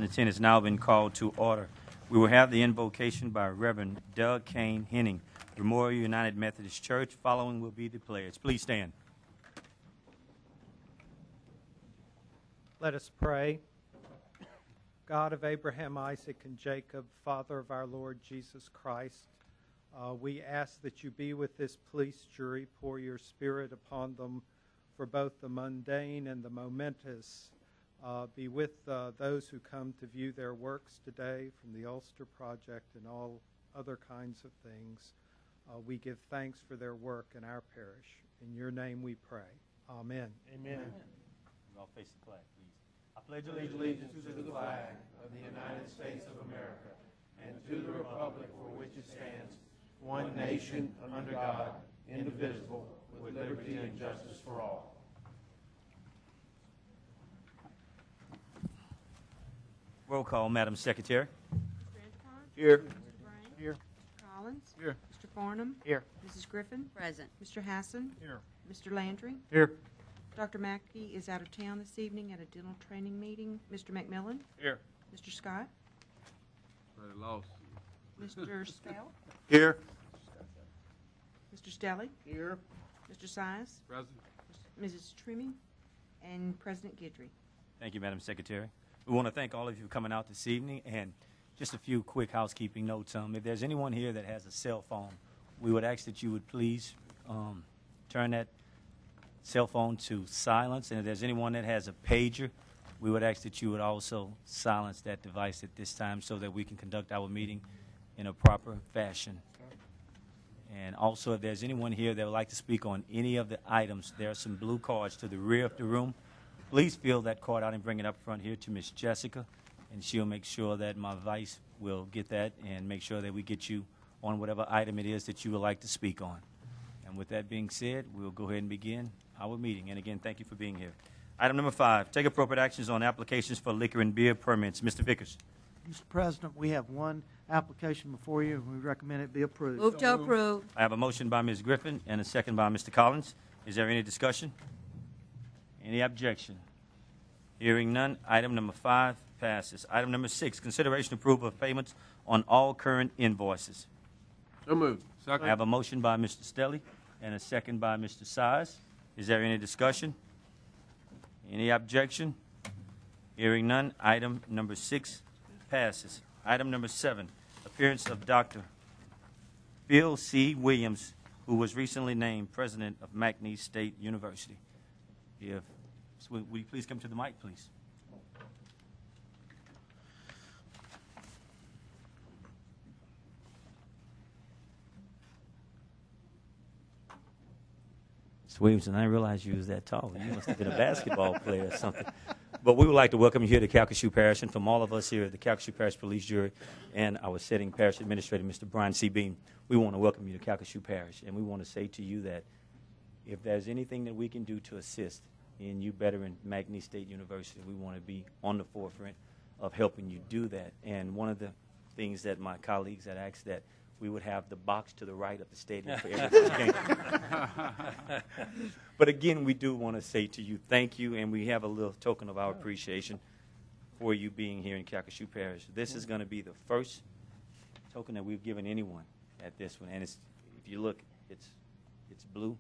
2010 has now been called to order. We will have the invocation by Reverend Doug Kane Henning, Memorial United Methodist Church. Following will be the pledge. Please stand. Let us pray. God of Abraham, Isaac, and Jacob, Father of our Lord Jesus Christ, we ask that you be with this police jury, pour your Spirit upon them for both the mundane and the momentous. Be with those who come to view their works today from the Ulster Project and all other kinds of things. We give thanks for their work in our parish. In your name we pray. Amen. Amen. You all face the flag, please. I pledge allegiance to the flag of the United States of America and to the republic for which it stands, one nation, under God, indivisible, with liberty and justice for all. Roll call, Madam Secretary. Mr. Endicott? Here. Mr. Brain? Here. Mr. Collins? Here. Mr. Farnham? Here. Mrs. Griffin? Present. Mr. Hassan? Here. Mr. Landry? Here. Dr. Mackey is out of town this evening at a dental training meeting. Mr. McMillan? Here. Mr. Scott? Very lost. Mr. Scout? Here. Mr. Stelly? Here. Mr. Size? Present. Mrs. Trimming? And President Guidry. Thank you, Madam Secretary. We want to thank all of you for coming out this evening, and just a few quick housekeeping notes. If there's anyone here that has a cell phone, we would ask that you would please turn that cell phone to silence, and if there's anyone that has a pager, we would ask that you would also silence that device at this time so that we can conduct our meeting in a proper fashion. And also, if there's anyone here that would like to speak on any of the items, there are some blue cards to the rear of the room. Please fill that card out and bring it up front here to Miss Jessica, and she'll make sure that my vice will get that and make sure that we get you on whatever item it is that you would like to speak on. And with that being said, we'll go ahead and begin our meeting. And again, thank you for being here. Item number 5, take appropriate actions on applications for liquor and beer permits. Mr. Vickers. Mr. President, we have one application before you, and we recommend it be approved. Move to approve. I have a motion by Ms. Griffin and a second by Mr. Collins. Is there any discussion? Any objection? Hearing none, item number 5 passes. Item number 6, consideration approval of payments on all current invoices. So moved. I have a motion by Mr. Stelly and a second by Mr. Size. Is there any discussion? Any objection? Hearing none, item number 6 passes. Item number 7, appearance of Dr. Phil C. Williams, who was recently named president of McNeese State University. Would you please come to the mic, please? Mr. Williamson, I didn't realize you was that tall. You must have been a basketball player or something. But we would like to welcome you here to Calcasieu Parish, and from all of us here at the Calcasieu Parish Police Jury and our sitting parish administrator, Mr. Brian C. Beam, we want to welcome you to Calcasieu Parish, and we want to say to you that if there's anything that we can do to assist in you bettering McNeese State University, we want to be on the forefront of helping you do that. And one of the things that my colleagues had asked that we would have the box to the right of the stadium for every game. But again, we do want to say to you, thank you, and we have a little token of our appreciation for you being here in Calcasieu Parish. This is going to be the first token that we've given anyone at this one, and if you look, it's blue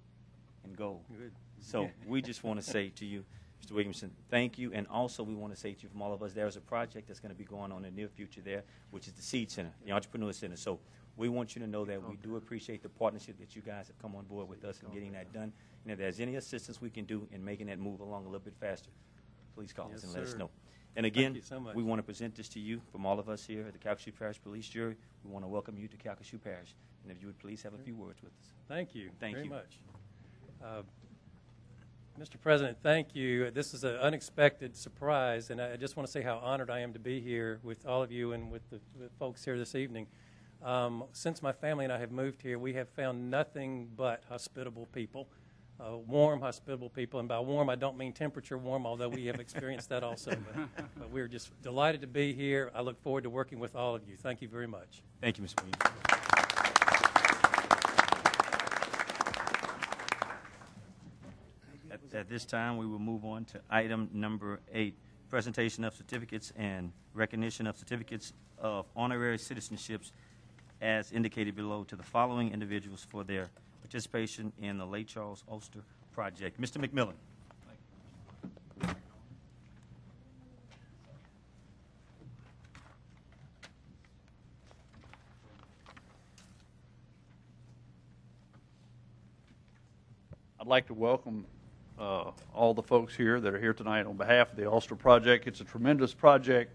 and gold. Good. So we just want to say to you, Mr. Williamson, thank you. And also we want to say to you from all of us, there's a project that's going to be going on in the near future there, which is the Seed Center, the Entrepreneur Center. So we want you to know that we do appreciate the partnership that you guys have come on board with us in getting that done. And if there's any assistance we can do in making that move along a little bit faster, please call us and let us know. And again, we want to present this to you from all of us here at the Calcasieu Parish Police Jury. We want to welcome you to Calcasieu Parish. And if you would please have a few words with us. Thank you very you. much. Mr. President, thank you. This is an unexpected surprise, and I just want to say how honored I am to be here with all of you and with the folks here this evening. Since my family and I have moved here, we have found nothing but hospitable people, warm, hospitable people. And by warm, I don't mean temperature warm, although we have experienced that also. But we're just delighted to be here. I look forward to working with all of you. Thank you very much. Thank you, Mr. Williams. At this time, we will move on to item number 8, presentation of certificates and recognition of certificates of honorary citizenships as indicated below to the following individuals for their participation in the Lake Charles Ulster project. Mr. McMillan. I'd like to welcome all the folks here that are here tonight on behalf of the Ulster Project. It's a tremendous project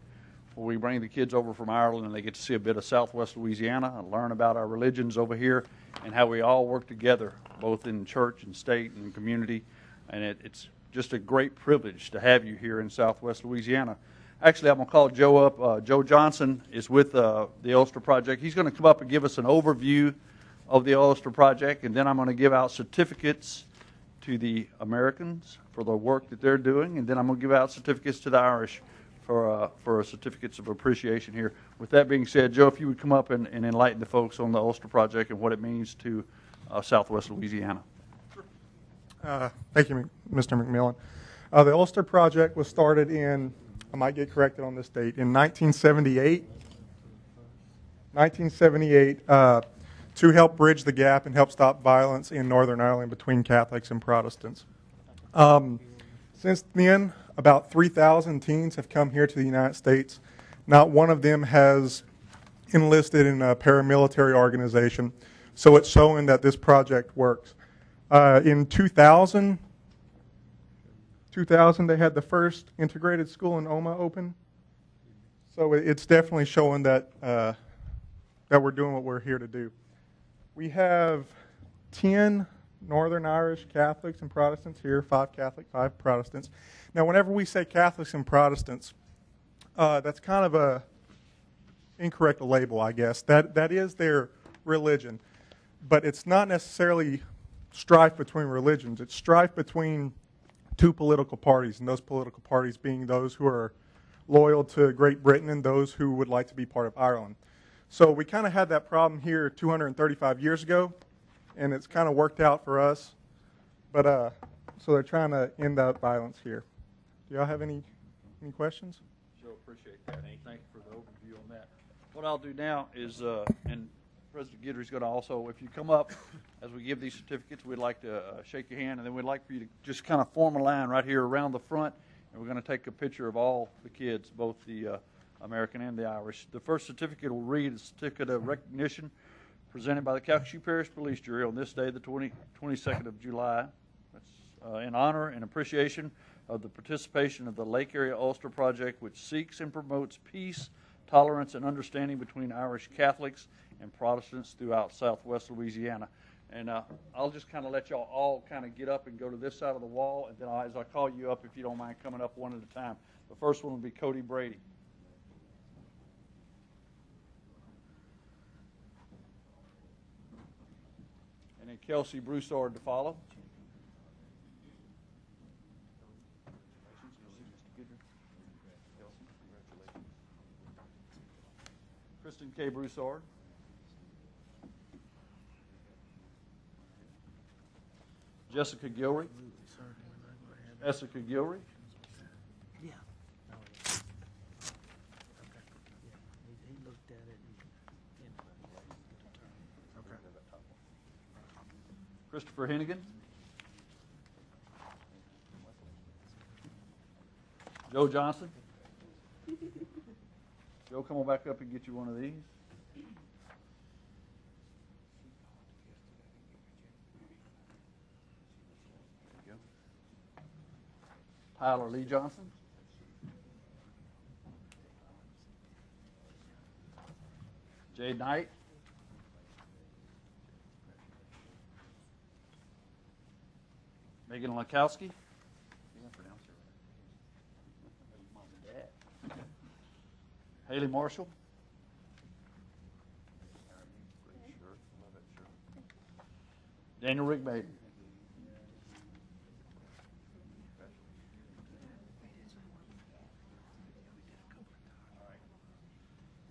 where we bring the kids over from Ireland and they get to see a bit of Southwest Louisiana and learn about our religions over here and how we all work together, both in church and state and community. And it's just a great privilege to have you here in Southwest Louisiana. Actually, I'm going to call Joe up. Joe Johnson is with the Ulster Project. He's going to come up and give us an overview of the Ulster Project, and then I'm going to give out certificates to the Americans for the work that they're doing, and then I'm going to give out certificates to the Irish for certificates of appreciation here. With that being said, Joe, if you would come up and enlighten the folks on the Ulster Project and what it means to Southwest Louisiana. Thank you, Mr. McMillan. The Ulster Project was started in, I might get corrected on this date, in 1978. 1978. To help bridge the gap and help stop violence in Northern Ireland between Catholics and Protestants. Since then, about 3,000 teens have come here to the United States. Not one of them has enlisted in a paramilitary organization, so it's showing that this project works. In 2000, they had the first integrated school in Oma open, so it's definitely showing that, that we're doing what we're here to do. We have 10 Northern Irish Catholics and Protestants here, 5 Catholic, 5 Protestants. Now, whenever we say Catholics and Protestants, that's kind of a incorrect label, I guess. That is their religion, but it's not necessarily strife between religions. It's strife between 2 political parties, and those political parties being those who are loyal to Great Britain and those who would like to be part of Ireland. So we kind of had that problem here 235 years ago, and it's kind of worked out for us. But so they're trying to end that violence here. Do y'all have any questions? Joe, appreciate that. Thank you for the overview on that. What I'll do now is, and President Guidry's going to also, if you come up as we give these certificates, we'd like to shake your hand, and then we'd like for you to just kind of form a line right here around the front, and we're going to take a picture of all the kids, both the American and the Irish. The first certificate will read a certificate of recognition presented by the Calcasieu Parish Police Jury on this day, the 22nd of July. That's in honor and appreciation of the participation of the Lake Area Ulster Project, which seeks and promotes peace, tolerance, and understanding between Irish Catholics and Protestants throughout Southwest Louisiana. And I'll just kind of let y'all all kind of get up and go to this side of the wall, and then as I call you up, if you don't mind coming up one at a time. The first one will be Cody Brady. And then Kelsey Broussard to follow. Kristen K. Broussard. Jessica Gilry. Jessica Gilry. Yeah. He looked at it. Christopher Hennigan. Joe Johnson. Joe, come on back up and get you one of these. There you go. Tyler Lee Johnson. Jay Knight. Megan Lakowski. Haley Marshall. Daniel Rigbaden.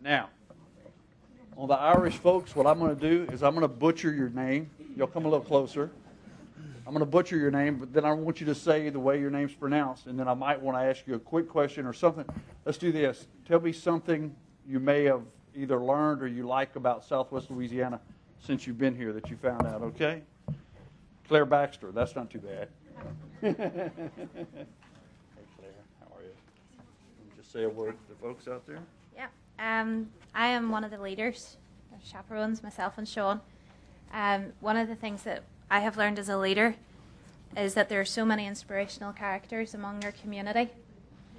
Now, on the Irish folks, what I'm going to do is I'm going to butcher your name. You'll come a little closer. I'm going to butcher your name, but then I want you to say the way your name's pronounced, and then I might want to ask you a quick question or something. Let's do this. Tell me something you may have either learned or you like about Southwest Louisiana since you've been here that you found out, okay? Claire Baxter, that's not too bad. Hey, Claire, how are you? Just say a word to the folks out there. Yeah. I am one of the leaders, the chaperones, myself and Sean. One of the things that I have learned as a leader is that there are so many inspirational characters among our community,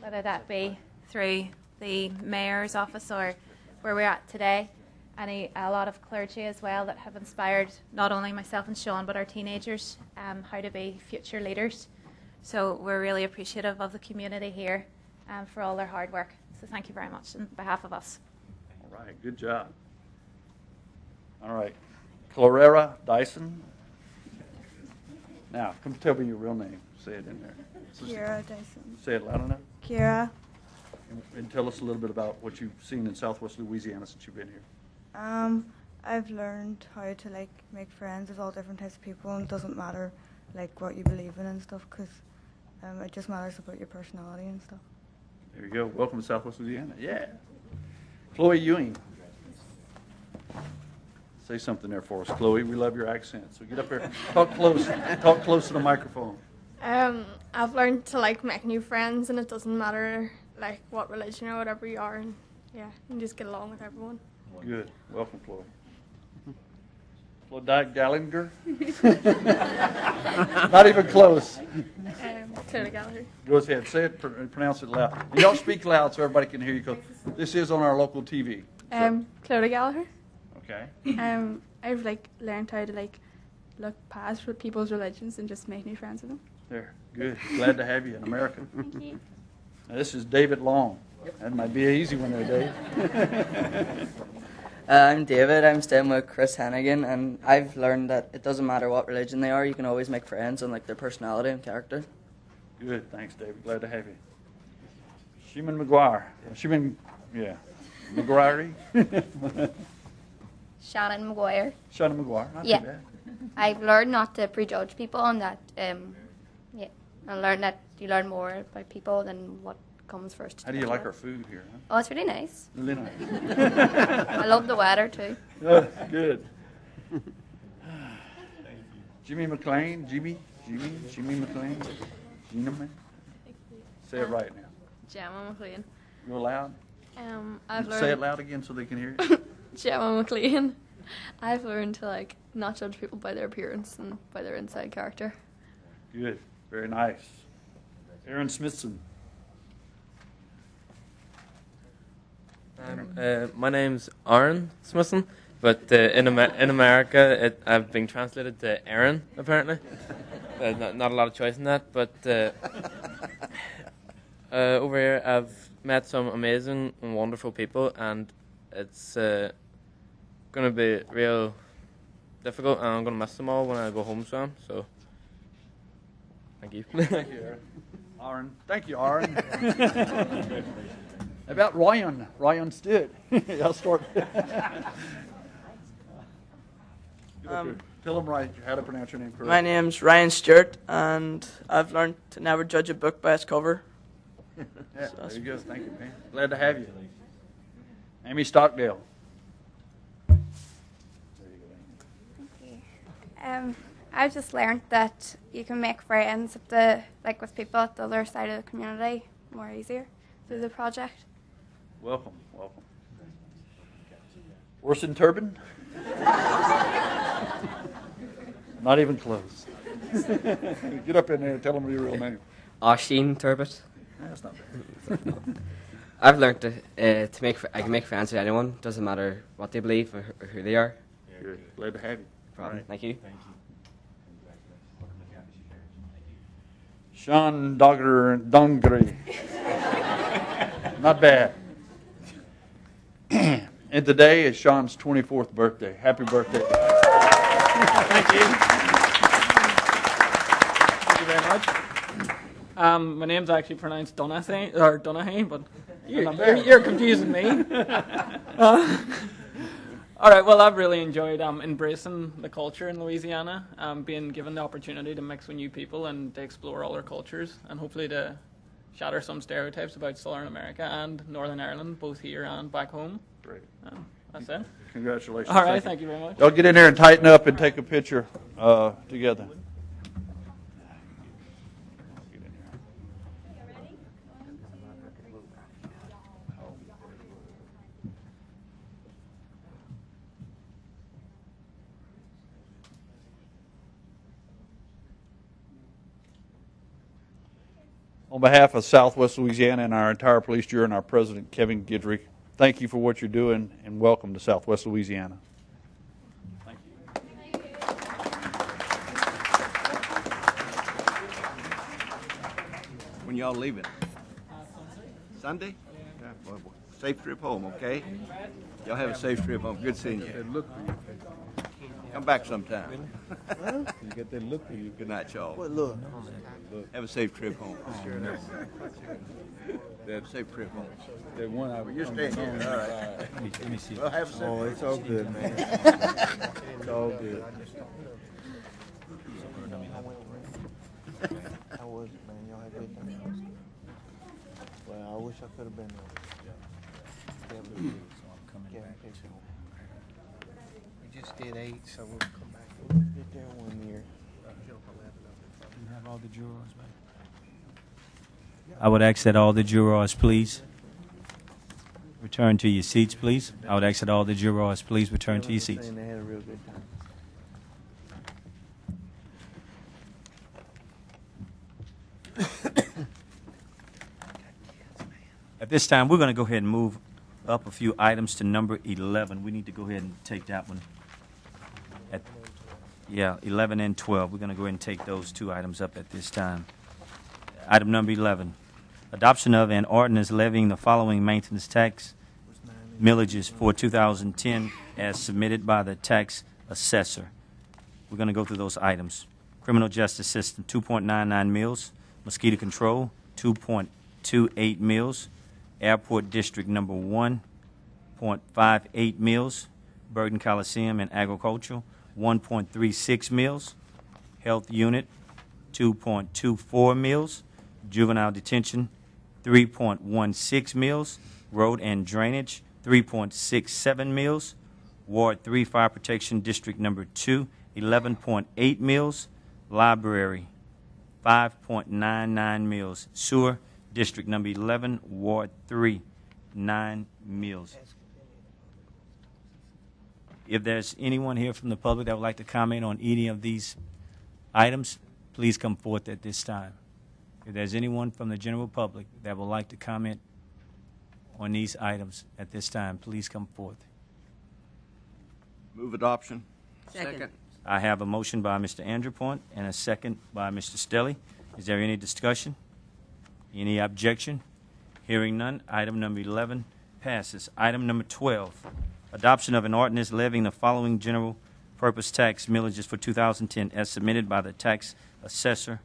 whether that be through the mayor's office or where we're at today, and a lot of clergy as well that have inspired not only myself and Sean but our teenagers how to be future leaders. So we're really appreciative of the community here for all their hard work. So thank you very much on behalf of us. All right, good job. All right, Clarera Dyson. Now, come tell me your real name. Say it in there. Kira Dyson. Say it loud enough. Kira. And tell us a little bit about what you've seen in Southwest Louisiana since you've been here. I've learned how to like make friends with all different types of people, and it doesn't matter like what you believe in and stuff, because it just matters about your personality and stuff. There you go. Welcome to Southwest Louisiana. Yeah. Chloe Ewing. Say something there for us, Chloe. We love your accent. So get up here. Talk close. Talk close to the microphone. I've learned to like make new friends, and it doesn't matter like what religion or whatever you are, and yeah, you can just get along with everyone. Good. Welcome, Chloe. Claudette Gallagher? Not even close. Clodagh Gallagher. Go ahead. Say it. Pronounce it loud. And y'all speak loud so everybody can hear you, because this is on our local TV. So. Clodagh Gallagher. Okay. I've like learned how to like look past people's religions and just make new friends with them. There. Good. Glad to have you in America. Thank you. Now, this is David Long. That might be an easy one there, Dave. I'm David. I'm staying with Chris Hennigan, and I've learned that it doesn't matter what religion they are, you can always make friends and like their personality and character. Good. Thanks, David. Glad to have you. Sheeman McGuire. McGuire. Shannon McGuire. Shannon McGuire. Not yeah. too bad. I've learned not to prejudge people, and that I learned that you learn more about people than what comes first. How do you like our food here? Huh? Oh, it's really nice. Really nice. I love the weather too. Good. Jimmy McLean. Jimmy McLean. Gina man. Say it right now. Gemma McLean. Real loud. I've learned. Say it loud again so they can hear it. Gemma McLean. I've learned to like not judge people by their appearance and by their inside character. Good. Very nice. Aaron Smithson. My name's Aaron Smithson, but in America I've been translated to Aaron, apparently. Not a lot of choice in that, but over here I've met some amazing and wonderful people, and it's going to be real difficult, and I'm going to miss them all when I go home soon, so thank you. Thank you, Aaron. Thank you, Aaron. How about Ryan Stitt? I'll start. Tell them right how to pronounce your name correctly. My name's Ryan Stewart, and I've learned to never judge a book by its cover. Yeah, there you go. Thank you, man. Glad to have you. Amy Stockdale. I've just learned that you can make friends with people at the other side of the community more easier through the project. Welcome. Orson Turbin? Not even close. Get up in there and tell them your real name. Oisin Turbot. That's not bad. I've learned I can make friends with anyone. Doesn't matter what they believe or who they are. Good. Glad to have you. No problem. Right. Thank you. Sean Dongri. Not bad. And today is Sean's 24th birthday. Happy birthday. Thank you. Thank you very much. My name's actually pronounced Donahue, but you're confusing me. All right. Well, I've really enjoyed embracing the culture in Louisiana, being given the opportunity to mix with new people and to explore other cultures, and hopefully to shatter some stereotypes about Southern America and Northern Ireland, both here and back home. Great. That's it. Congratulations. All right. Thank you very much. Y'all get in there and tighten up and take a picture together. On behalf of Southwest Louisiana and our entire police jury and our president, Kevin Guidry, thank you for what you're doing, and welcome to Southwest Louisiana. Thank you. When y'all leaving? Sunday? Yeah. Well, safe trip home, okay? Y'all have a safe trip home. Good seeing you. Come back sometime. You get that look for you. Good night, y'all. What look? Have a safe trip home. Have a safe trip home. That one I Well, you're staying here. All right. Let me see. Well, have a safe Oh, trip. it's all good, man. It's all good. How was it, man? Y'all had a good time? Well, I wish I could have been there. We just did 8, so we'll come back. We'll get there one year. You have all the jurors back? I would ask that all the jurors, please, return to your seats, please. I would ask that all the jurors, please, return to your seats. They had a real good time. At this time, we're going to go ahead and move up a few items to number 11. We need to go ahead and take that one. 11 and 12. We're going to go ahead and take those two items up at this time. Item number 11, adoption of an ordinance levying the following maintenance tax millages for 2010 as submitted by the tax assessor. We're going to go through those items. Criminal justice system, 2.99 mills. Mosquito control, 2.28 mills. Airport district number 1.58 mills. Burton Coliseum and agricultural, 1.36 mills. Health unit, 2.24 mills. Juvenile detention, 3.16 mills. Road and drainage, 3.67 mills. Ward 3 Fire Protection District number 2, 11.8 mills. Library, 5.99 mills. Sewer District number 11, Ward 3, 9 mills. If there's anyone here from the public that would like to comment on any of these items, please come forth at this time. If there's anyone from the general public that would like to comment on these items at this time, please come forth. Move adoption. Second. I have a motion by Mr. Andrew Point and a second by Mr. Stelly. Is there any discussion? Any objection? Hearing none, item number 11 passes. Item number 12, adoption of an ordinance levying the following general purpose tax millages for 2010 as submitted by the tax assessor.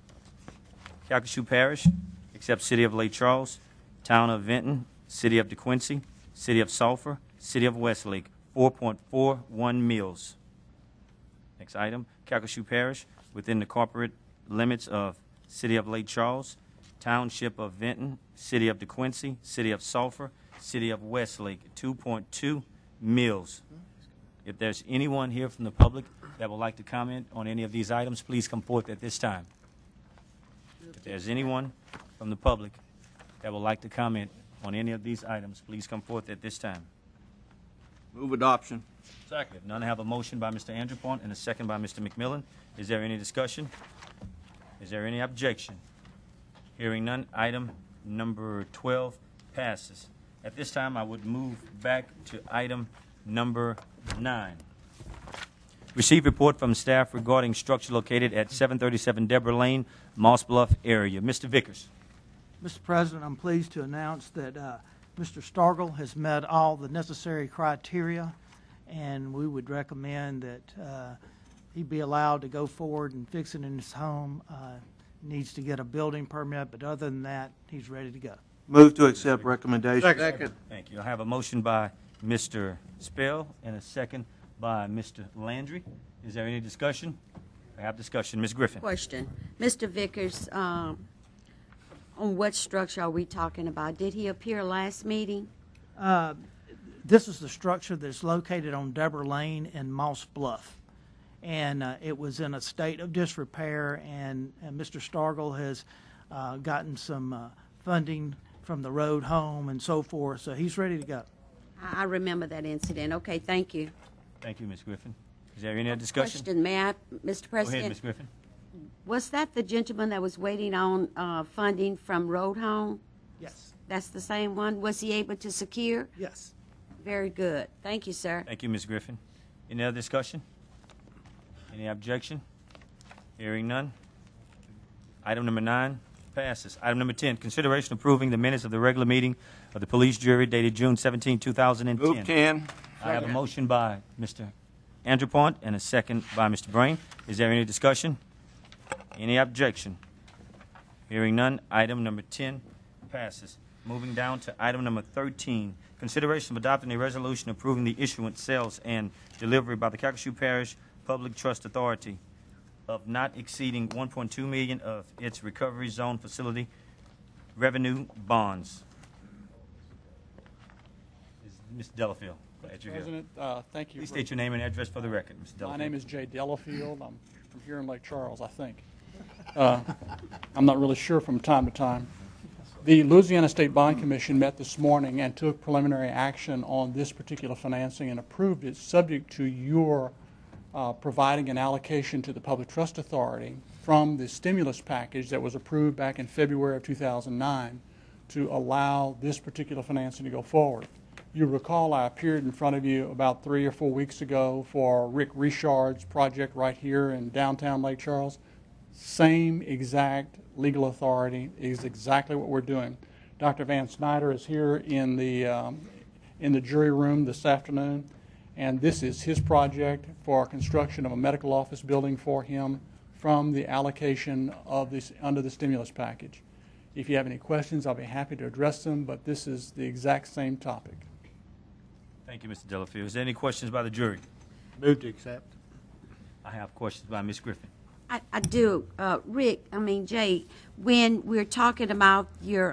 Calcasieu Parish, except City of Lake Charles, Town of Vinton, City of DeQuincy, City of Sulphur, City of Westlake, 4.41 mills. Next item, Calcasieu Parish, within the corporate limits of City of Lake Charles, Township of Vinton, City of DeQuincy, City of Sulphur, City of Westlake, 2.2 mills. If there's anyone here from the public that would like to comment on any of these items, please come forth at this time. If there's anyone from the public that would like to comment on any of these items, please come forth at this time. Move adoption. Second. If none, I have a motion by Mr. Andrew Point and a second by Mr. McMillan. Is there any discussion? Is there any objection? Hearing none, item number 12 passes. At this time, I would move back to item number 9. Receive report from staff regarding structure located at 737 Deborah Lane, Moss Bluff area. Mr. Vickers. Mr. President, I'm pleased to announce that Mr. Stargell has met all the necessary criteria, and we would recommend that he be allowed to go forward and fix it in his home. Needs to get a building permit, but other than that, he's ready to go. Move to accept recommendation. Second. Thank you. I have a motion by Mr. Spell and a second by Mr. Landry. Is there any discussion? I have discussion. Ms. Griffin. Question. Mr. Vickers, on what structure are we talking about? Did he appear last meeting? This is the structure that's located on Deborah Lane in Moss Bluff. And it was in a state of disrepair, and Mr. Stargell has gotten some funding from the road home and so forth, so he's ready to go. I remember that incident. Okay, thank you. Thank you, Ms. Griffin. Is there any other discussion? Question, may I, Mr. President? Go ahead, Ms. Griffin. Was that the gentleman that was waiting on funding from road home? Yes. That's the same one? Was he able to secure? Yes. Very good. Thank you, sir. Thank you, Ms. Griffin. Any other discussion? Any objection? Hearing none. Item number 9 passes. Item number 10, consideration approving the minutes of the regular meeting of the police jury dated June 17, 2010. Move 10. I have a motion by Mr. Andrew Point and a second by Mr. Brain. Is there any discussion? Any objection? Hearing none. Item number 10 passes. Moving down to item number 13, consideration of adopting a resolution approving the issuance, sales, and delivery by the Calcasieu Parish Public Trust Authority of not exceeding $1.2 million of its recovery zone facility revenue bonds. Mr. Delafield, glad you're here. President, thank you. Please state your name and address for the record, Mr. Delafield. My name is Jay Delafield. I'm from here in Lake Charles, I think. I'm not really sure from time to time. The Louisiana State Bond Commission met this morning and took preliminary action on this particular financing and approved it, subject to your providing an allocation to the Public Trust Authority from the stimulus package that was approved back in February of 2009 to allow this particular financing to go forward. You recall I appeared in front of you about 3 or 4 weeks ago for Rick Richard's project right here in downtown Lake Charles. Same exact legal authority is exactly what we're doing. Dr. Van Snyder is here in the jury room this afternoon, and this is his project for construction of a medical office building for him from the allocation of this under the stimulus package. If you have any questions, I'll be happy to address them, but this is the exact same topic. Thank you, Mr. Delafield. Is there any questions by the jury? Move to accept. I have questions by Ms. Griffin. I do. Jay, when we're talking about your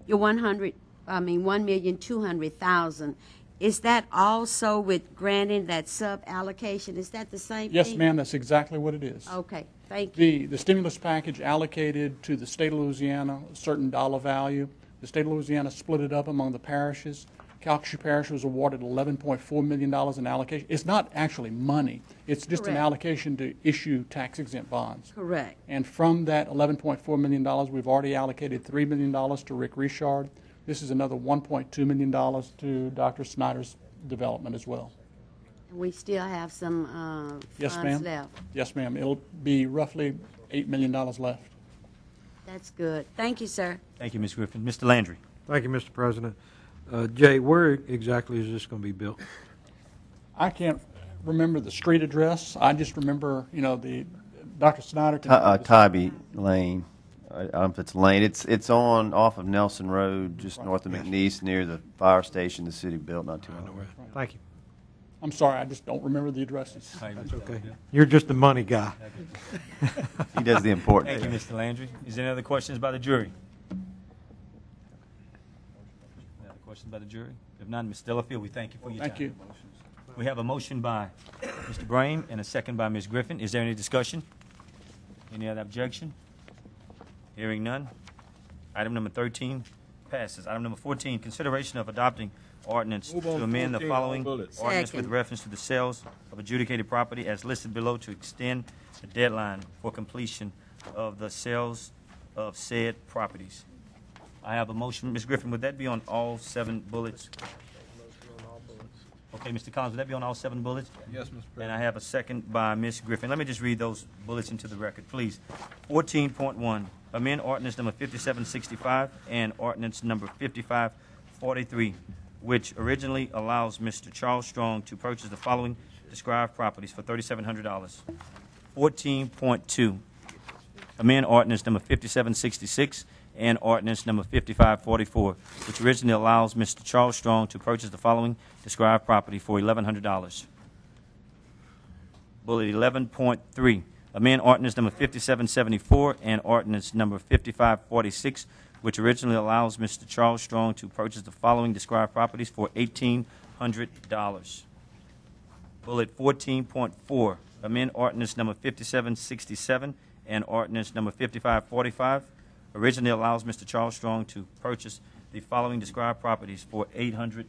1,200,000, is that also with granting that sub-allocation? Is that the same thing? Yes, ma'am, that's exactly what it is. Okay, thank you. The stimulus package allocated to the state of Louisiana a certain dollar value. The state of Louisiana split it up among the parishes. Calcasieu Parish was awarded $11.4 million in allocation. It's not actually money. It's just an allocation to issue tax-exempt bonds. Correct. And from that $11.4 million, we've already allocated $3 million to Rick Richard. This is another $1.2 million to Dr. Snyder's development as well. We still have some Yes, funds ma'am. left. Yes, ma'am. It'll be roughly $8 million left. That's good. Thank you, sir. Thank you, Ms. Griffin. Mr. Landry. Thank you, Mr. President. Jay, where exactly is this going to be built? I can't remember the street address. I just remember, the Dr. Snyder. Tybee Lane. I don't know if it's Lane. It's off of Nelson Road, just north of McNeese, near the fire station the city built not too long ago. Thank you. I'm sorry, I just don't remember the addresses. That's okay. You're just the money guy. He does the important. Thank you, Mr. Landry. Is there any other questions by the jury? Any other questions by the jury? If not, Ms. Delafield, we thank you for your time. Thank you. We have a motion by Mr. Brame and a second by Ms. Griffin. Is there any discussion? Any other objection? Hearing none. Item number 13 passes. Item number 14, consideration of adopting ordinance to amend the following ordinance with reference to the sales of adjudicated property as listed below to extend the deadline for completion of the sales of said properties. I have a motion. Ms. Griffin, would that be on all 7 bullets? Okay, Mr. Collins, would that be on all 7 bullets? Yes, Mr. President. And I have a second by Ms. Griffin. Let me just read those bullets into the record, please. 14.1, amend ordinance number 5765 and ordinance number 5543, which originally allows Mr. Charles Strong to purchase the following described properties for $3,700. 14.2, amend ordinance number 5766 and ordinance number 5544, which originally allows Mr. Charles Strong to purchase the following described property for $1,100. Bullet 11.3, amend ordinance number 5774 and ordinance number 5546, which originally allows Mr. Charles Strong to purchase the following described properties for $1,800. Bullet 14.4, amend ordinance number 5767 and ordinance number 5545, originally allows Mr. Charles Strong to purchase the following described properties for $800.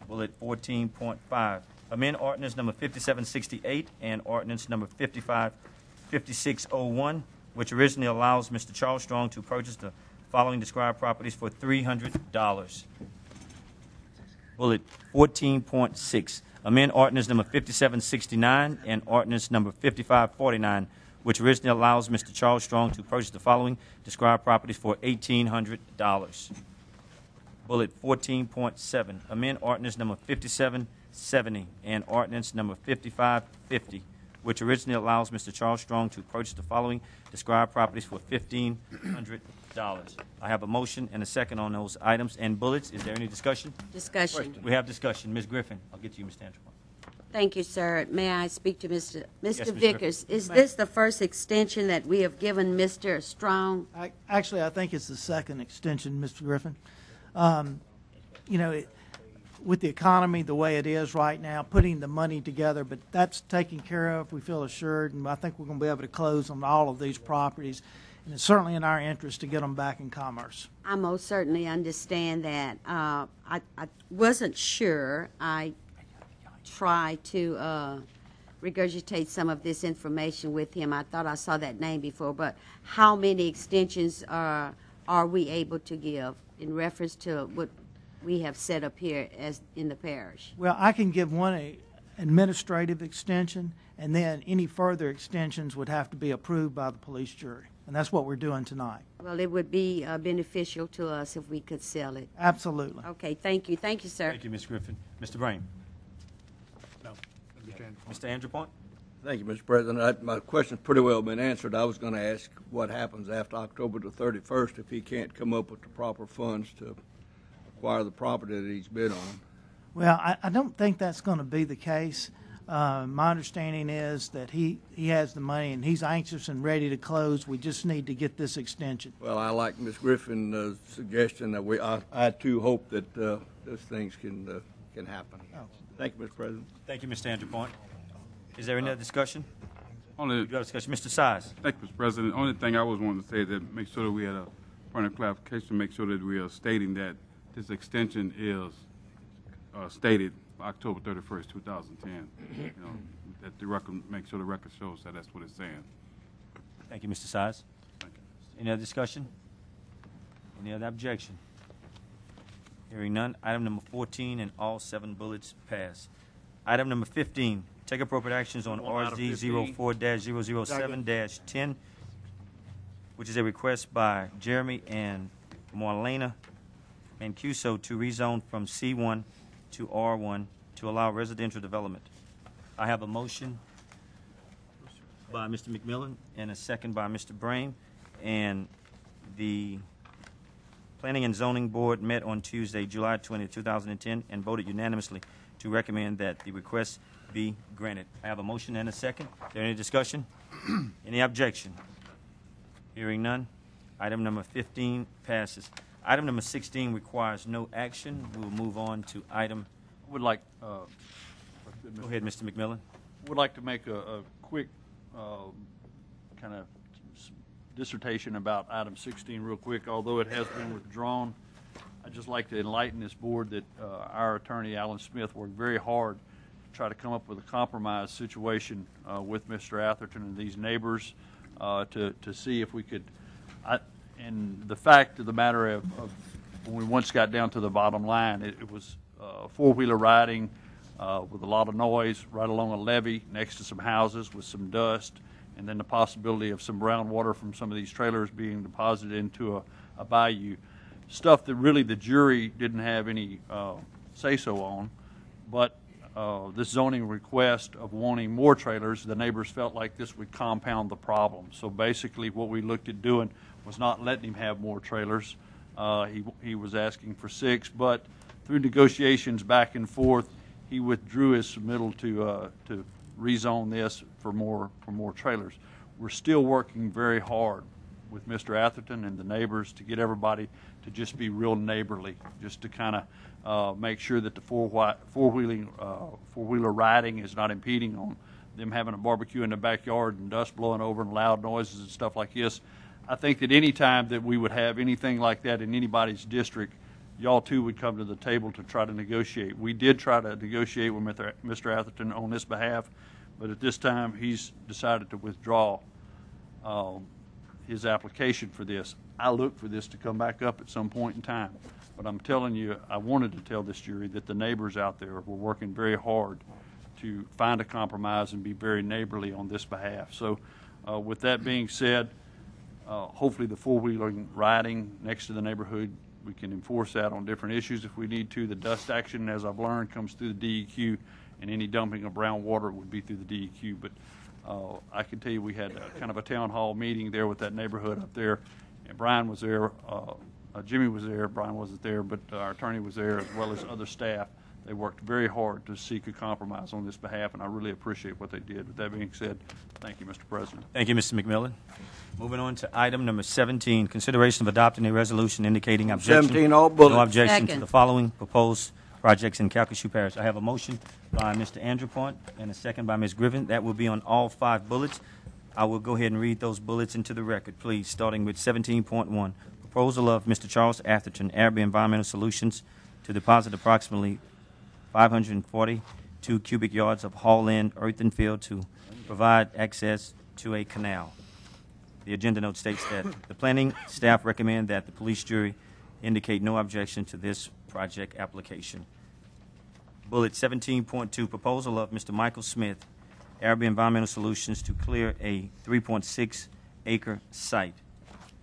Bullet 14.5, amend ordinance number 5768 and ordinance number 5601, which originally allows Mr. Charles Strong to purchase the following described properties for $300. Bullet 14.6, amend ordinance number 5769 and ordinance number 5549, which originally allows Mr. Charles Strong to purchase the following described properties for $1,800. Bullet 14.7, amend ordinance number 5770 and ordinance number 5550, which originally allows Mr. Charles Strong to purchase the following described properties for $1,500. I have a motion and a second on those items and bullets. Is there any discussion? Discussion. We have discussion. Ms. Griffin, I'll get to you, Ms. Tangent. Thank you, sir. May I speak to Mr. Ms. Vickers? Griffin. Is this the first extension that we have given Mr. Strong? Actually, I think it's the second extension, Mr. Griffin. You know, with the economy the way it is right now, putting the money together, but that's taken care of. We feel assured, and I think we're going to be able to close on all of these properties. And it's certainly in our interest to get them back in commerce. I most certainly understand that. I wasn't sure. I tried to regurgitate some of this information with him. I thought I saw that name before, but how many extensions are we able to give in reference to what we have set up here as in the parish? Well, I can give one administrative extension, and then any further extensions would have to be approved by the police jury. And that's what we're doing tonight. Well, it would be beneficial to us if we could sell it. Absolutely. Okay, thank you. Thank you, sir. Thank you, Ms. Griffin. Mr. Brain. No. Mr. Andrew Point. Thank you, Mr. President. My question's pretty well been answered. I was going to ask what happens after October the 31st if he can't come up with the proper funds to acquire the property that he's bid on. Well, I don't think that's going to be the case. My understanding is that he has the money and he's anxious and ready to close. We just need to get this extension. Well, I like Ms. Griffin's suggestion that I too hope that those things can happen. Oh. Thank you, Mr. President. Thank you, Mr. Andrew Point. Is there any other discussion? Only You have discussion. Mr. Size. Thank you, Mr. President. Only thing I was wanting to say is that make sure that we had a point of clarification, make sure that we are stating that this extension is stated October 31st, 2010. You know, that the record, make sure the record shows that that's what it's saying. Thank you, Mr. Size. Thank you. Any other discussion? Any other objection? Hearing none. Item number 14 and all 7 bullets pass. Item number 15, take appropriate actions on RZ 04-007-10, which is a request by Jeremy and Marlena Mancuso to rezone from C1 to R1 to allow residential development. I have a motion by Mr. McMillan and a second by Mr. Brame, and the Planning and Zoning Board met on Tuesday, July 20, 2010, and voted unanimously to recommend that the request be granted. I have a motion and a second. Is there any discussion? Any objection? Hearing none. Item number 15 passes. Item number 16 requires no action. We will move on to item. Would like. Go ahead, Mr. McMillan. Would like to make a quick kind of dissertation about item 16 real quick. Although it has been withdrawn, I'd just like to enlighten this board that our attorney, Alan Smith, worked very hard to try to come up with a compromise situation with Mr. Atherton and these neighbors to see if we could. And the fact of the matter of when we once got down to the bottom line, it was four-wheeler riding with a lot of noise right along a levee next to some houses with some dust, and then the possibility of some brown water from some of these trailers being deposited into a bayou. Stuff that really the jury didn't have any say-so on. But this zoning request of wanting more trailers, the neighbors felt like this would compound the problem. So basically what we looked at doing was not letting him have more trailers. He was asking for 6, but through negotiations back and forth, he withdrew his submittal to rezone this for more trailers. We're still working very hard with Mr. Atherton and the neighbors to get everybody to just be real neighborly, just to kind of make sure that the four-wheeler riding is not impeding on them having a barbecue in the backyard and dust blowing over and loud noises and stuff like this. I think that any time that we would have anything like that in anybody's district, y'all too would come to the table to try to negotiate. We did try to negotiate with Mr. Atherton on this behalf, but at this time he's decided to withdraw his application for this. I look for this to come back up at some point in time, but I'm telling you, I wanted to tell this jury that the neighbors out there were working very hard to find a compromise and be very neighborly on this behalf. So with that being said, hopefully the four-wheeler riding next to the neighborhood, we can enforce that on different issues if we need to. The dust action, as I've learned, comes through the DEQ, and any dumping of brown water would be through the DEQ. But I can tell you we had kind of a town hall meeting there with that neighborhood up there, and Brian was there, Jimmy was there, Brian wasn't there, but our attorney was there as well as other staff. They worked very hard to seek a compromise on this behalf, and I really appreciate what they did. With that being said, thank you, Mr. President. Thank you, Mr. McMillan. Moving on to item number 17, consideration of adopting a resolution indicating objection. 17, all bullets. No objection to Second. the following proposed projects in Calcasieu Parish. I have a motion by Mr. Andrew Point and a second by Ms. Griffin. That will be on all 5 bullets. I will go ahead and read those bullets into the record, please, starting with 17.1. Proposal of Mr. Charles Atherton, Arabian Environmental Solutions, to deposit approximately 542 cubic yards of haul-in earthen fill to provide access to a canal. The agenda note states that the planning staff recommend that the police jury indicate no objection to this project application. Bullet 17.2, proposal of Mr. Michael Smith, Arabian Environmental Solutions, to clear a 3.6-acre site.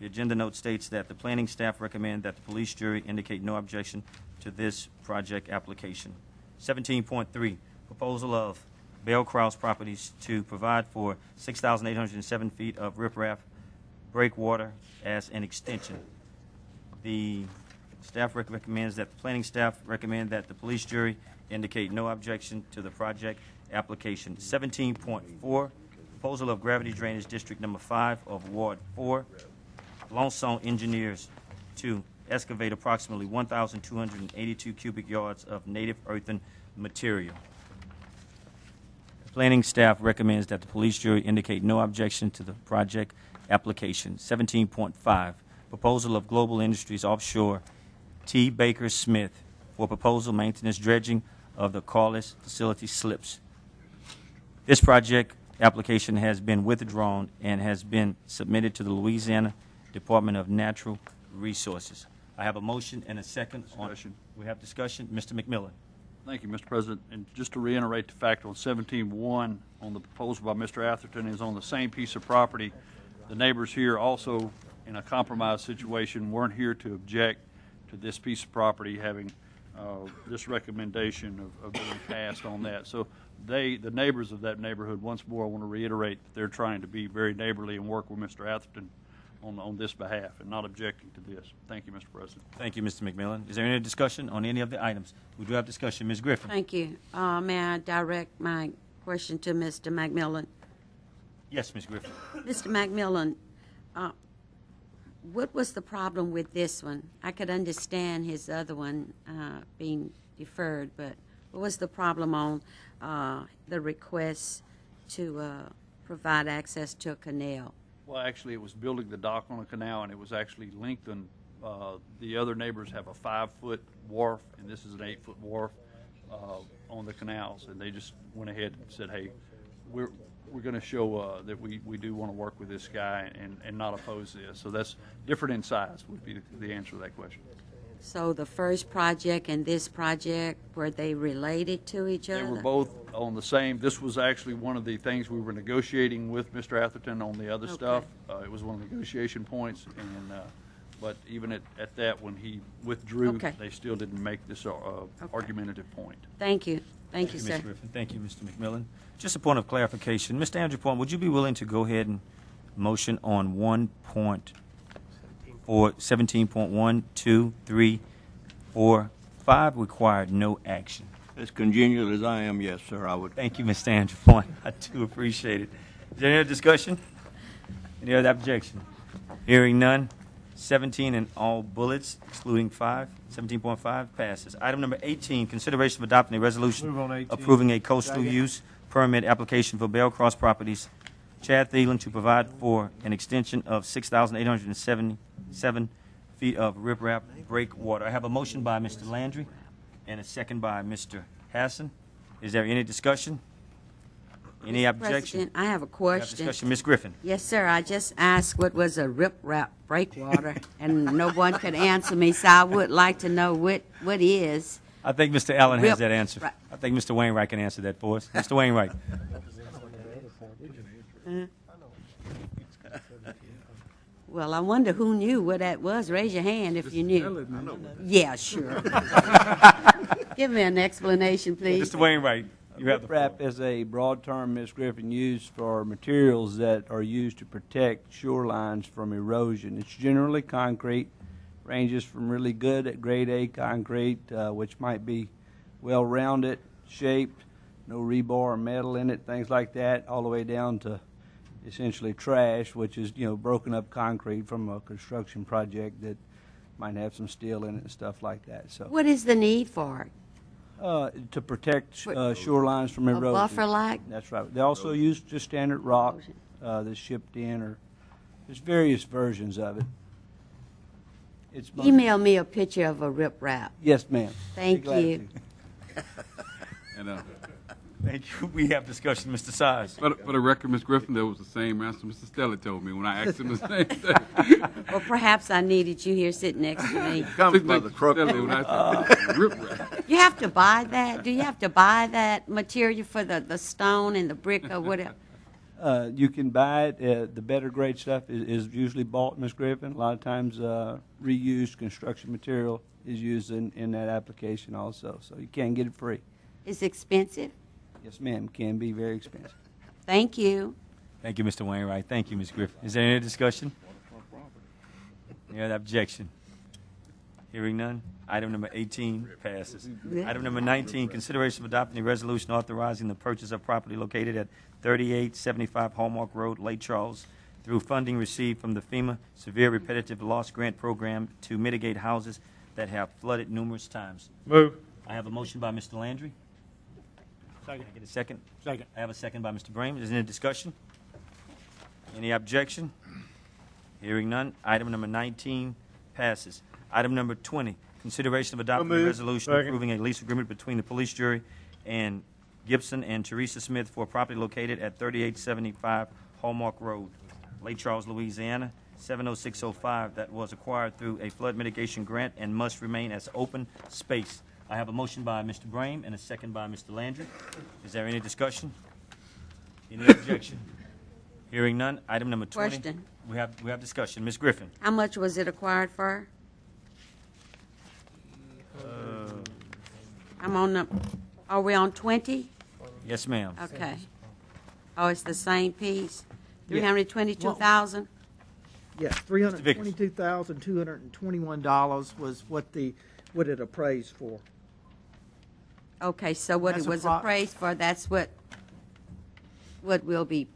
The agenda note states that the planning staff recommend that the police jury indicate no objection to this project application. 17.3, proposal of Bell Krause Properties to provide for 6,807 feet of riprap breakwater as an extension. The staff recommends that the planning staff recommend that the police jury indicate no objection to the project application. 17.4, proposal of Gravity Drainage District Number 5 of Ward 4, Longson Engineers, to excavate approximately 1,282 cubic yards of native earthen material. The planning staff recommends that the police jury indicate no objection to the project application. 17.5, proposal of Global Industries Offshore, T. Baker Smith, for proposal maintenance dredging of the Corliss facility slips. This project application has been withdrawn and has been submitted to the Louisiana Department of Natural Resources. I have a motion and a second. Discussion. We have discussion. Mr. McMillan. Thank you, Mr. President. And just to reiterate the fact on 17.1 on the proposal by Mr. Atherton is on the same piece of property. The neighbors here also, in a compromise situation, weren't here to object to this piece of property having this recommendation of being passed on that. So the neighbors of that neighborhood, once more, I want to reiterate that they're trying to be very neighborly and work with Mr. Atherton on this behalf and not objecting to this. Thank you, Mr. President. Thank you, Mr. McMillan. Is there any discussion on any of the items? We do have discussion. Ms. Griffin. Thank you. May I direct my question to Mr. McMillan? Yes, Ms. Griffin. Mr. McMillan, what was the problem with this one? I could understand his other one being deferred, but what was the problem on the request to provide access to a canal? Well, actually, it was building the dock on a canal, and it was actually lengthened. The other neighbors have a 5-foot wharf, and this is an 8-foot wharf on the canals, and they just went ahead and said, hey, we're going to show that we do want to work with this guy and not oppose this. So that's different in size would be the answer to that question. So the first project and this project, were they related to each other? They were both on the same. This was actually one of the things we were negotiating with Mr. Atherton on the other stuff. It was one of the negotiation points, and but even at that, when he withdrew, they still didn't make this argumentative point. Thank you. Thank you, Ms. sir. Griffin. Thank you, Mr. McMillan. Just a point of clarification. Mr. Andrew Point, would you be willing to go ahead and motion on 17.1, 2, 3, 4, 5 required no action? As congenial as I am, yes, sir, I would. Thank you, Mr. Andrew Point. I do appreciate it. Is there any other discussion? Any other objection? Hearing none. 17 and all bullets, excluding 5. 17.5 passes. Item number 18, consideration of adopting a resolution Move on 18. approving a coastal Second. use permit application for Bell Cross Properties, Chad Thielen, to provide for an extension of 6,877 feet of riprap breakwater. I have a motion by Mr. Landry and a second by Mr. Hassan. Is there any discussion? Any objection? President, I have a We have question. discussion. Ms. Griffin. Yes, sir. I just asked what was a riprap breakwater, and no one could answer me, so I would like to know what is. I think Mr. Allen has Rip- that answer. right. I think Mr. Wainwright can answer that for us. Mr. Wainwright. Well, I wonder who knew what that was. Raise your hand if you knew. Yeah, sure. Give me an explanation, please. Mr. Wainwright, you have the floor. Riprap is a broad term, Ms. Griffin, used for materials that are used to protect shorelines from erosion. It's generally concrete, ranges from really good at grade A concrete, which might be well-rounded, shaped, no rebar or metal in it, things like that, all the way down to essentially trash, which is, broken up concrete from a construction project that might have some steel in it and stuff like that. So, What is the need for it? to protect shorelines from A erosion. buffer-like? That's right. They also use just standard rock that's shipped in, or there's various versions of it. It's most- Email me a picture of a riprap. Yes, ma'am. Thank Be glad you. to. And Thank you. We have discussion. Mr. Size. for the record, Ms. Griffin, that was the same answer Mr. Stella told me when I asked him the same thing. Well, perhaps I needed you here sitting next to me. Comes by the crook. Stella, when I said riprap. You have to buy that? Do you have to buy that material for the stone and the brick or whatever? You can buy it. The better grade stuff is usually bought, Ms. Griffin. A lot of times, reused construction material is used in that application also, so you can get it free. It's expensive? Yes, ma'am. Can be very expensive. Thank you. Thank you, Mr. Wainwright. Thank you, Ms. Griffin. Is there any discussion? Any other objection? Hearing none. Item number 18 passes. Item number 19, consideration of adopting a resolution authorizing the purchase of property located at 3875 Hallmark Road, Lake Charles, through funding received from the FEMA Severe Repetitive Loss Grant Program to mitigate houses that have flooded numerous times. Move. I have a motion by Mr. Landry. Second. Can I get a second? Second. I have a second by Mr. Brame. Is there any discussion? Any objection? Hearing none. Item number 19 passes. Item number 20, consideration of adopting a moved. resolution Second. approving a lease agreement between the police jury and Gibson and Teresa Smith for property located at 3875 Hallmark Road, Lake Charles, Louisiana, 70605, that was acquired through a flood mitigation grant and must remain as open space. I have a motion by Mr. Brame and a second by Mr. Landry. Is there any discussion? Any objection? Hearing none. Item number 20. Question. We have discussion. Ms. Griffin. How much was it acquired for? Are we on 20? Yes, ma'am. Okay. Oh, it's the same piece? Yeah. 322,000? Yes, $322,221 was what it appraised for. Okay, so what it That's was appro- appraised for, that's what will be,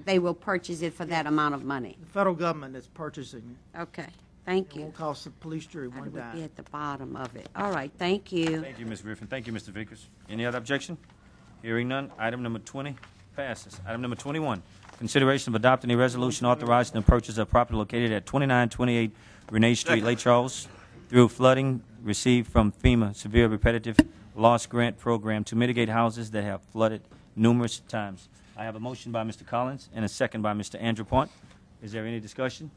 they will purchase it for that amount of money? The federal government is purchasing it. Okay, thank It you. won't cost the police jury How one do we dime. be at the bottom of it? All right, thank you. Thank you, Ms. Griffin. Thank you, Mr. Vickers. Any other objection? Hearing none. Item number 20 passes. Item number 21, consideration of adopting a resolution authorizing the purchase of property located at 2928 Renee Street, Lake Charles, through flooding received from FEMA Severe Repetitive Loss Grant Program to mitigate houses that have flooded numerous times. I have a motion by Mr. Collins and a second by Mr. Andrew Point. Is there any discussion?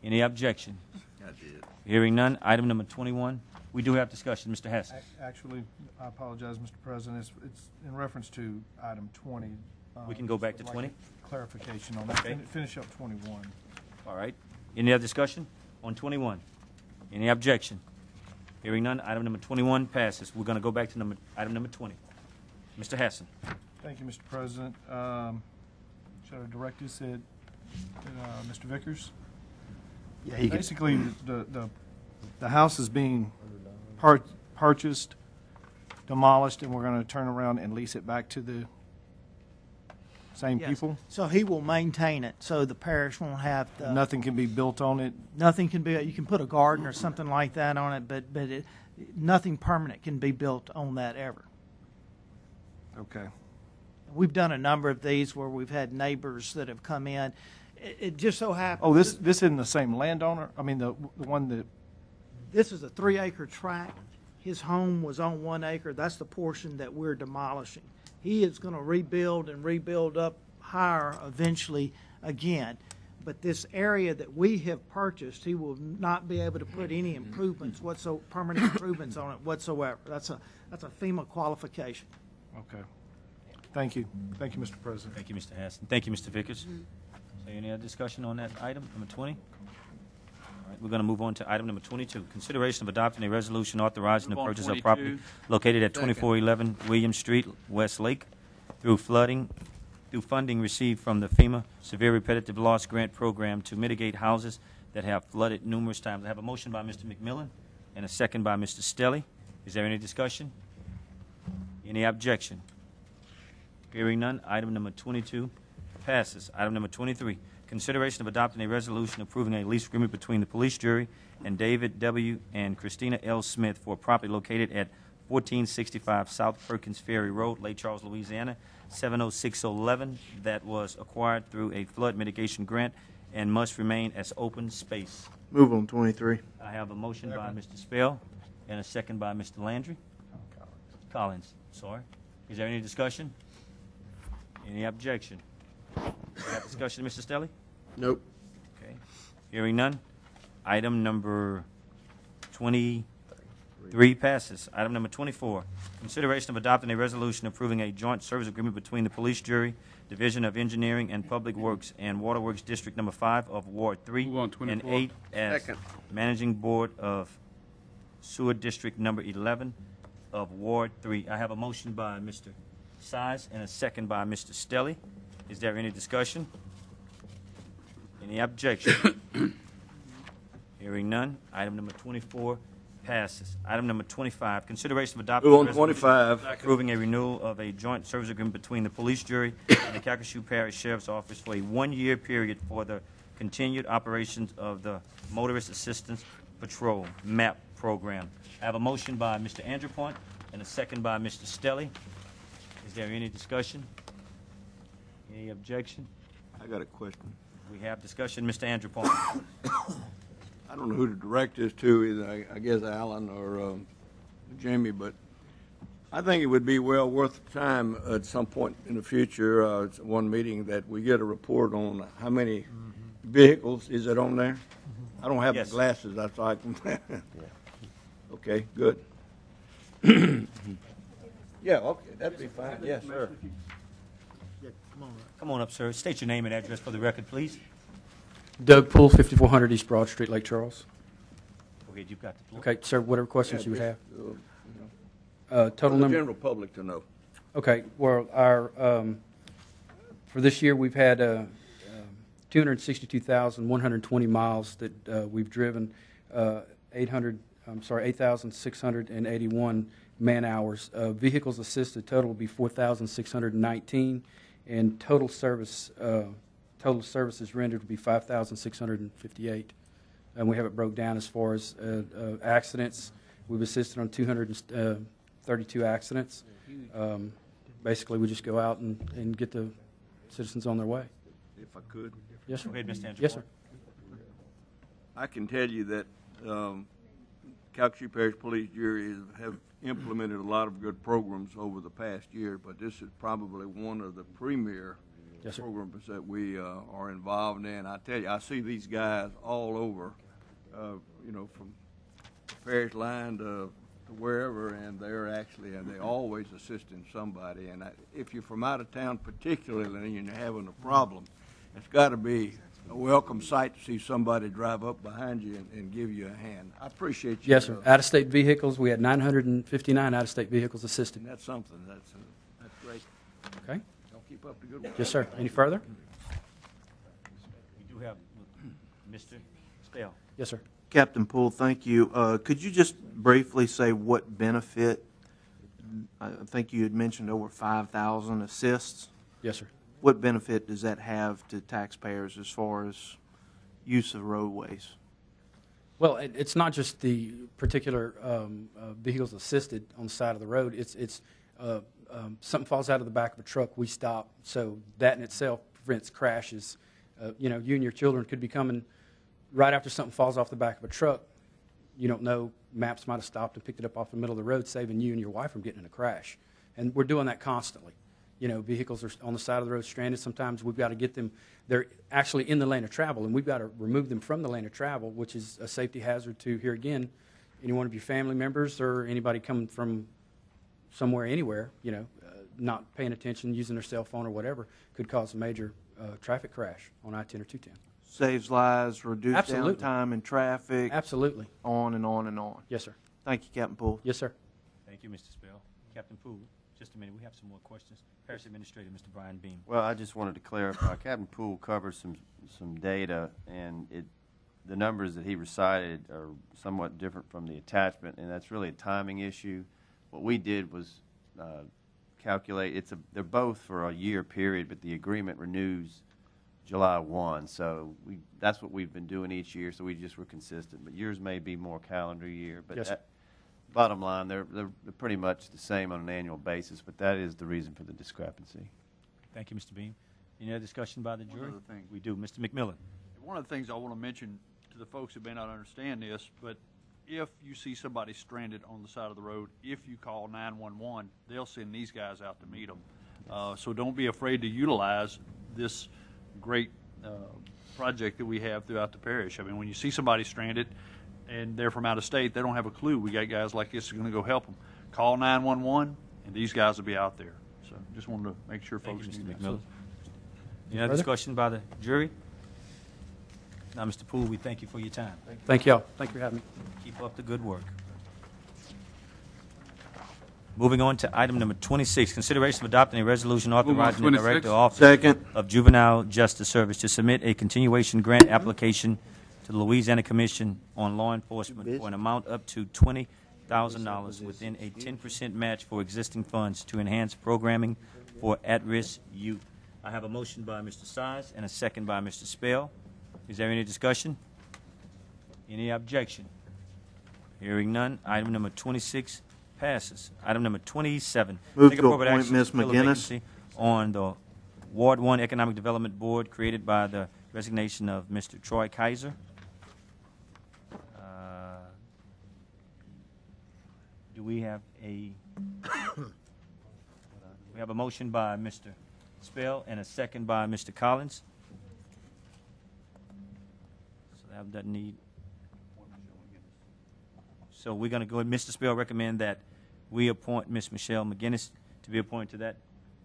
Any objection? I did. Hearing none. Item number 21. We do have discussion. Mr. Hassan. Actually, I apologize, Mr. President. It's in reference to item 20. We can go back to I'd like 20? Clarification on that. Okay. Finish up 21. All right. Any other discussion on 21? Any objection? Hearing none, item number 21 passes. We're going to go back to item number 20. Mr. Hassan. Thank you, Mr. President. Should I direct this at Mr. Vickers? Yeah, he can- Basically, the house is being purchased, demolished, and we're going to turn around and lease it back to the same Yes. people? So he will maintain it, so the parish won't have to. Nothing can be built on it? Nothing can be, you can put a garden or something like that on it, but nothing permanent can be built on that ever. Okay. We've done a number of these where we've had neighbors that have come in. It just so happens. Oh, this isn't the same landowner? I mean, the one that... This is a 3-acre tract. His home was on 1 acre. That's the portion that we're demolishing. He is going to rebuild and rebuild up higher eventually again. But this area that we have purchased, he will not be able to put any improvements permanent improvements on it whatsoever. That's a FEMA qualification. Okay. Thank you. Thank you, Mr. President. Thank you, Mr. Hassan. Thank you, Mr. Vickers. So any other discussion on that item, number 20? All right, we're going to move on to item number 22. Consideration of adopting a resolution authorizing the Move on purchase of 22. property located at 2411 William Street, Westlake, through funding received from the FEMA Severe Repetitive Loss Grant Program to mitigate houses that have flooded numerous times. I have a motion by Mr. McMillan and a second by Mr. Stelly. Is there any discussion? Any objection? Hearing none, item number 22 passes. Item number 23, consideration of adopting a resolution approving a lease agreement between the police jury and David W. and Christina L. Smith for property located at 1465 South Perkins Ferry Road, Lake Charles, Louisiana, 70611, that was acquired through a flood mitigation grant and must remain as open space. Move on 23. I have a motion by Mr. Spell and a second by Mr. Landry. Collins, sorry. Is there any discussion? Any objection? Got discussion, Mr. Stelly? Nope. Okay. Hearing none. Item number 23 passes. Item number 24, consideration of adopting a resolution approving a joint service agreement between the Police Jury, Division of Engineering and Public Works, and Waterworks District Number 5 of Ward 3 Move on, and 24. 8 as Second. Managing Board of Sewer District Number 11 of Ward 3. I have a motion by Mr. Size and a second by Mr. Stelly. Is there any discussion? Any objection? Hearing none. Item number 24 passes. Item number 25, consideration of adopting Move on a resolution 25. approving a renewal of a joint service agreement between the Police Jury and the Calcasieu Parish Sheriff's Office for a 1-year period for the continued operations of the Motorist Assistance Patrol MAP program. I have a motion by Mr. Andrew Point and a second by Mr. Stelly. Is there any discussion? Any objection? I got a question. We have discussion. Mr. Andrew Point. I don't know who to direct this to, either I guess Alan or Jamie, but I think it would be well worth the time at some point in the future, one meeting, that we get a report on how many vehicles. Is it on there? I don't have Yes. my glasses, that's why I can. Okay, good. Yeah, okay, that'd be fine. Yes, sir. Come on up, sir. State your name and address for the record, please. Doug Poole, 5400 East Broad Street, Lake Charles. Go ahead, you've got the floor. Okay, sir, whatever questions you would have. For Total the number. general public to know. Okay, well, our, for this year, we've had 262,120 miles that we've driven, 8,681 man-hours. Vehicles assisted total will be 4,619, and total services rendered will be 5,658. And we have it broke down as far as accidents. We've assisted on 232 accidents. Basically, we just go out and get the citizens on their way. If I could. Yes, sir. Go ahead, Mr. Andrew. Yes, sir. I can tell you that Calcasieu Parish Police Jury have implemented a lot of good programs over the past year, but this is probably one of the premier Yes, sir. programs that we are involved in. I tell you, I see these guys all over, from parish line to wherever, and they're always assisting somebody. And if you're from out of town particularly and you're having a problem, it's got to be a welcome sight to see somebody drive up behind you and give you a hand. I appreciate you. Yes, sir. Out-of-state vehicles, we had 959 out-of-state vehicles assisted. And that's something. That's great. Okay. Don't keep up the good work. Yes, sir. Any further? We do have Mr. Spell. Yes, sir. Captain Poole, thank you. Could you just briefly say what benefit, I think you had mentioned over 5,000 assists. Yes, sir. What benefit does that have to taxpayers as far as use of roadways? Well, it's not just the particular vehicles assisted on the side of the road. It's something falls out of the back of a truck, we stop. So that in itself prevents crashes. You know, you and your children could be coming right after something falls off the back of a truck. You don't know, maps might have stopped and picked it up off the middle of the road, saving you and your wife from getting in a crash. And we're doing that constantly. You know, vehicles are on the side of the road stranded. Sometimes we've got to get them, they're actually in the lane of travel, and we've got to remove them from the lane of travel, which is a safety hazard to, here again, any one of your family members or anybody coming from somewhere, anywhere, you know, not paying attention, using their cell phone or whatever, could cause a major traffic crash on I-10 or 210. Saves lives, reduce Absolutely. downtime in traffic. Absolutely. On and on and on. Yes, sir. Thank you, Captain Poole. Yes, sir. Thank you, Mr. Spell. Captain Poole, just a minute. We have some more questions. Parish Administrator, Mr. Brian Beam. Well, I just wanted to clarify. Captain Poole covers some data, and the numbers that he recited are somewhat different from the attachment, and that's really a timing issue. What we did was calculate. They're both for a year period, but the agreement renews July 1. So that's what we've been doing each year. So we just were consistent. But yours may be more calendar year. But Yes, sir. Bottom line, they're pretty much the same on an annual basis. But that is the reason for the discrepancy. Thank you, Mr. Beam. Any other discussion by the jury? One other thing. We do. Mr. McMillan. One of the things I want to mention to the folks who may not understand this, but if you see somebody stranded on the side of the road, if you call 911, they'll send these guys out to meet them. So don't be afraid to utilize this great project that we have throughout the parish. I mean, when you see somebody stranded and they're from out of state, they don't have a clue. We got guys like this who are going to go help them. Call 911, and these guys will be out there. So just wanted to make sure folks Thank you, knew Mr. that. McMillan. Any other discussion by the jury? Now, Mr. Poole, we thank you for your time. Thank y'all. Thank you for having me. Keep up the good work. Moving on to item number 26, consideration of adopting a resolution authorizing the 26. Director of Office Second. of Juvenile Justice Service to submit a continuation grant application to the Louisiana Commission on Law Enforcement for an amount up to $20,000 within a 10% match for existing funds to enhance programming for at-risk youth. I have a motion by Mr. Size and a second by Mr. Spell. Is there any discussion? Any objection? Hearing none, item number 26 passes. Item number 27. Move Take to appropriate appoint action Ms. fill a McGinnis. vacancy on the Ward 1 Economic Development Board created by the resignation of Mr. Troy Kaiser. Do we have a we have a motion by Mr. Spell and a second by Mr. Collins. So that doesn't need. So we're going to go ahead. Mr. Spell recommend that we appoint Ms. Michelle McGinnis to be appointed to that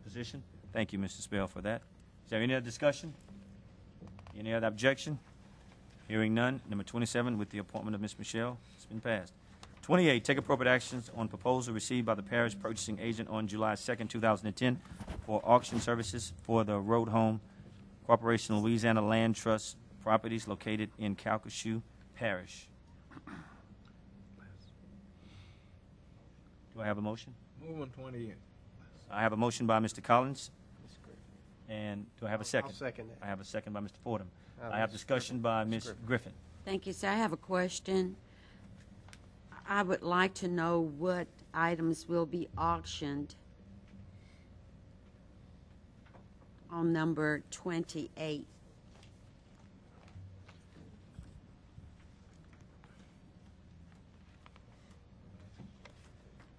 position. Thank you, Mr. Spell, for that. Is there any other discussion? Any other objection? Hearing none. Number 27, with the appointment of Ms. Michelle, it's been passed. 28, take appropriate actions on proposal received by the parish purchasing agent on July 2nd, 2010 for auction services for the Road Home Corporation Louisiana Land Trust properties located in Calcasieu Parish. Do I have a motion? Move on 28. I have a motion by Mr. Collins. And do I have a second? I'll second that. I have a second by Mr. Fordham. I have discussion by Ms. Griffin. Thank you, sir. I have a question. I would like to know what items will be auctioned on number 28.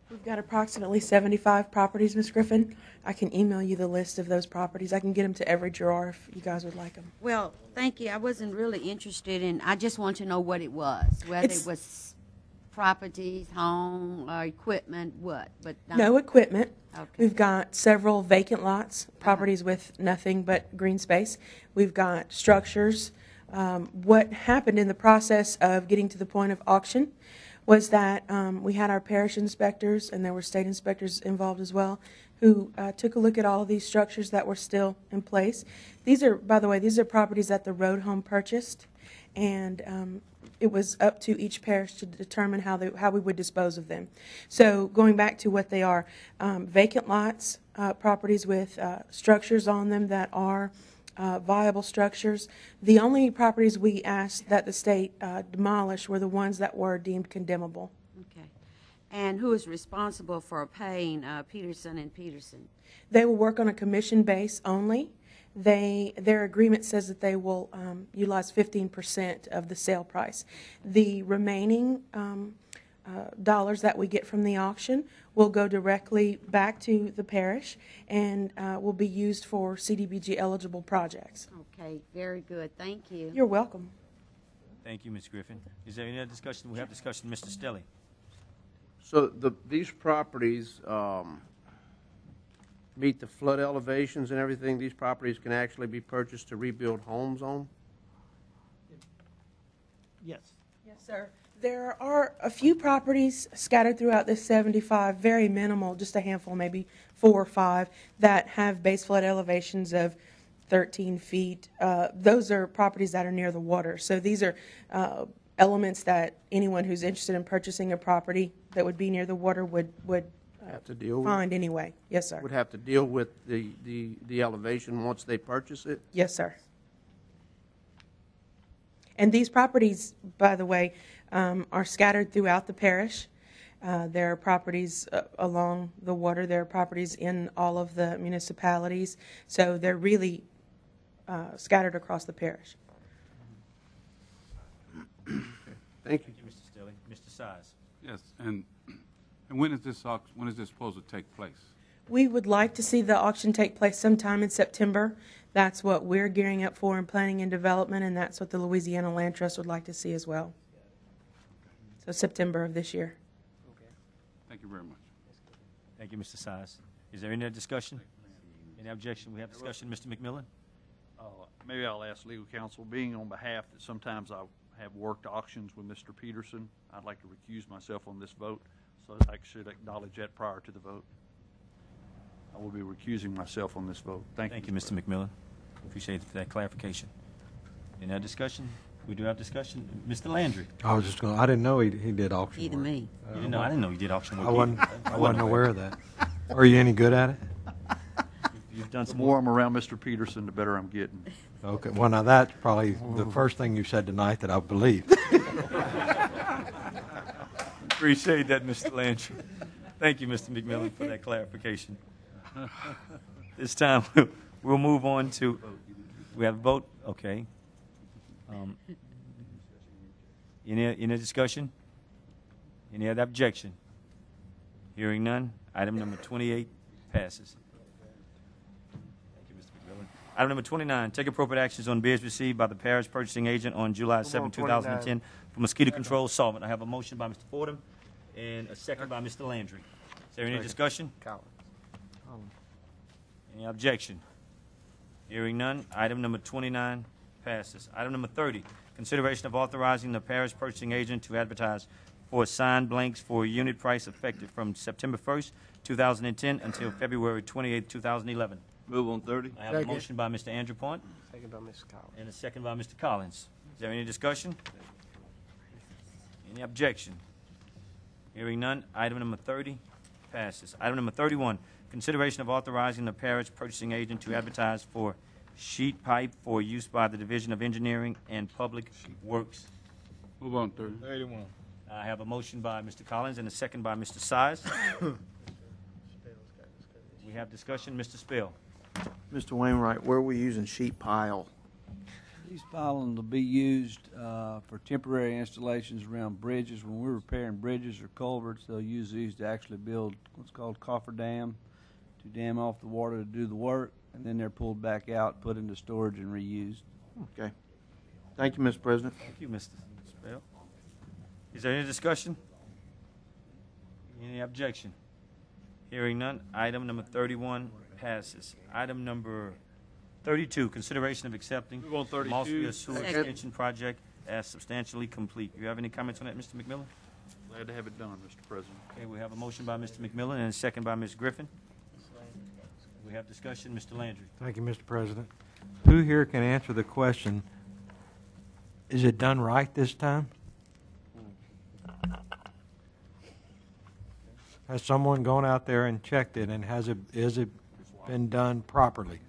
We've got approximately 75 properties, Ms. Griffin. I can email you the list of those properties. I can get them to every drawer if you guys would like them. Well, thank you. I wasn't really interested in, I just want to know what it was, whether It's- it was properties, home, equipment, what? But not- No equipment. Okay. We've got several vacant lots, properties with nothing but green space. We've got structures. What happened in the process of getting to the point of auction was that we had our parish inspectors, and there were state inspectors involved as well, who took a look at all of these structures that were still in place. These are, by the way, these are properties that the road home purchased, and it was up to each parish to determine how we would dispose of them. So going back to what they are, vacant lots, properties with structures on them that are viable structures. The only properties we asked that the state demolish were the ones that were deemed condemnable. Okay. And who is responsible for paying Peterson and Peterson? They will work on a commission base only. Their agreement says that they will utilize 15% of the sale price. The remaining dollars that we get from the auction will go directly back to the parish and will be used for CDBG eligible projects. Okay, very good. Thank you. You're welcome. Thank you, Ms. Griffin. Is there any other discussion? We have discussion, Mr. Stelly. So these properties meet the flood elevations and everything? These properties can actually be purchased to rebuild homes on? Yes. Yes, sir. There are a few properties scattered throughout this 75, very minimal, just a handful, maybe 4 or 5, that have base flood elevations of 13 feet. Those are properties that are near the water. So these are elements that anyone who's interested in purchasing a property that would be near the water would Have to deal with? find anyway. Yes, sir. Would have to deal with the elevation once they purchase it? Yes, sir. And these properties, by the way, are scattered throughout the parish. There are properties along the water. There are properties in all of the municipalities. So they're really scattered across the parish. Thank you. Mr. Stelly. Mr. Size. Yes, and when is this supposed to take place? We would like to see the auction take place sometime in September. That's what we're gearing up for in planning and development, and that's what the Louisiana Land Trust would like to see as well. So September of this year. Thank you very much. Thank you, Mr. Size. Is there any other discussion? Any objection? We have discussion, Mr. McMillan? Maybe I'll ask legal counsel, being on behalf that sometimes I have worked auctions with Mr. Peterson, I'd like to recuse myself on this vote, so I should acknowledge that prior to the vote. I will be recusing myself on this vote. Thank you, Mr. McMillan. Appreciate that clarification. Any other discussion? We do have discussion. Mr. Landry? I was just going. I didn't know he did auction Either work. me. You didn't know? I didn't know you did auction work. I wasn't aware of that. Are you any good at it? You've done The some more I'm around Mr. Peterson, the better I'm getting. Okay. Well, now that's probably the first thing you said tonight that I believe. Appreciate that, Mr. Landry. Thank you, Mr. McMillan, for that clarification. This time, we'll move on to, we have a vote? Okay. Any discussion? Any other objection? Hearing none, item number 28 passes. Thank you, Mr. McMillan. Item number 29, take appropriate actions on bids received by the parish purchasing agent on July 7, 2010 for mosquito control solvent. I have a motion by Mr. Fordham and a second by Mr. Landry. Is there any discussion? Any objection? Hearing none, item number 29 passes. Item number 30, consideration of authorizing the parish purchasing agent to advertise for signed blanks for a unit price effective from September 1st, 2010 until February 28th, 2011. Move on 30. I have a motion by Mr. Andrew Point Second by Mr. Collins. and a second by Mr. Collins. Is there any discussion? Any objection? Hearing none, item number 30 passes. Item number 31, consideration of authorizing the parish purchasing agent to advertise for sheet pipe for use by the Division of Engineering and Public Works. Move on 30. 31. I have a motion by Mr. Collins and a second by Mr. Size. We have discussion, Mr. Spill. Mr. Wainwright, where are we using sheet pile? These pilings will be used for temporary installations around bridges. When we're repairing bridges or culverts, they'll use these to actually build what's called cofferdam, to dam off the water to do the work, and then they're pulled back out, put into storage, and reused. Okay. Thank you, Mr. President. Thank you, Mr. Spill. Is there any discussion? Any objection? Hearing none, item number 31 passes. Item number 32, consideration of accepting Move on 32. Mossville Sewer Second. Extension Project as substantially complete. Do you have any comments on that, Mr. McMillan? Glad to have it done, Mr. President. Okay, we have a motion by Mr. McMillan and a second by Ms. Griffin. We have discussion. Mr. Landry. Thank you, Mr. President. Who here can answer the question, is it done right this time? Has someone gone out there and checked it, and is it been done properly?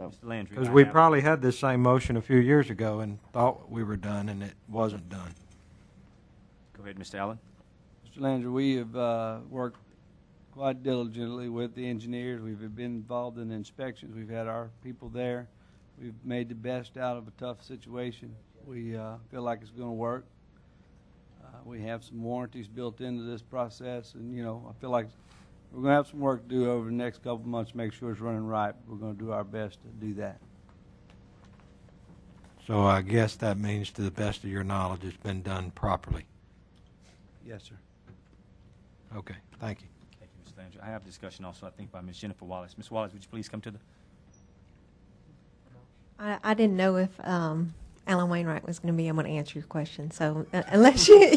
Mr. Landry. Because I we have- probably had this same motion a few years ago and thought we were done, and it wasn't done. Go ahead, Mr. Allen. Mr. Landry, we have worked quite diligently with the engineers. We've been involved in the inspections. We've had our people there. We've made the best out of a tough situation. We feel like it's going to work. We have some warranties built into this process, and, I feel like we're going to have some work to do over the next couple of months to make sure it's running right. We're going to do our best to do that. So I guess that means, to the best of your knowledge, it's been done properly. Yes, sir. Okay, thank you. Thank you, Mr. Landry. I have discussion also, I think, by Ms. Jennifer Wallace. Ms. Wallace, would you please come to the... I didn't know if Alan Wainwright was going to be able to answer your question, so unless you...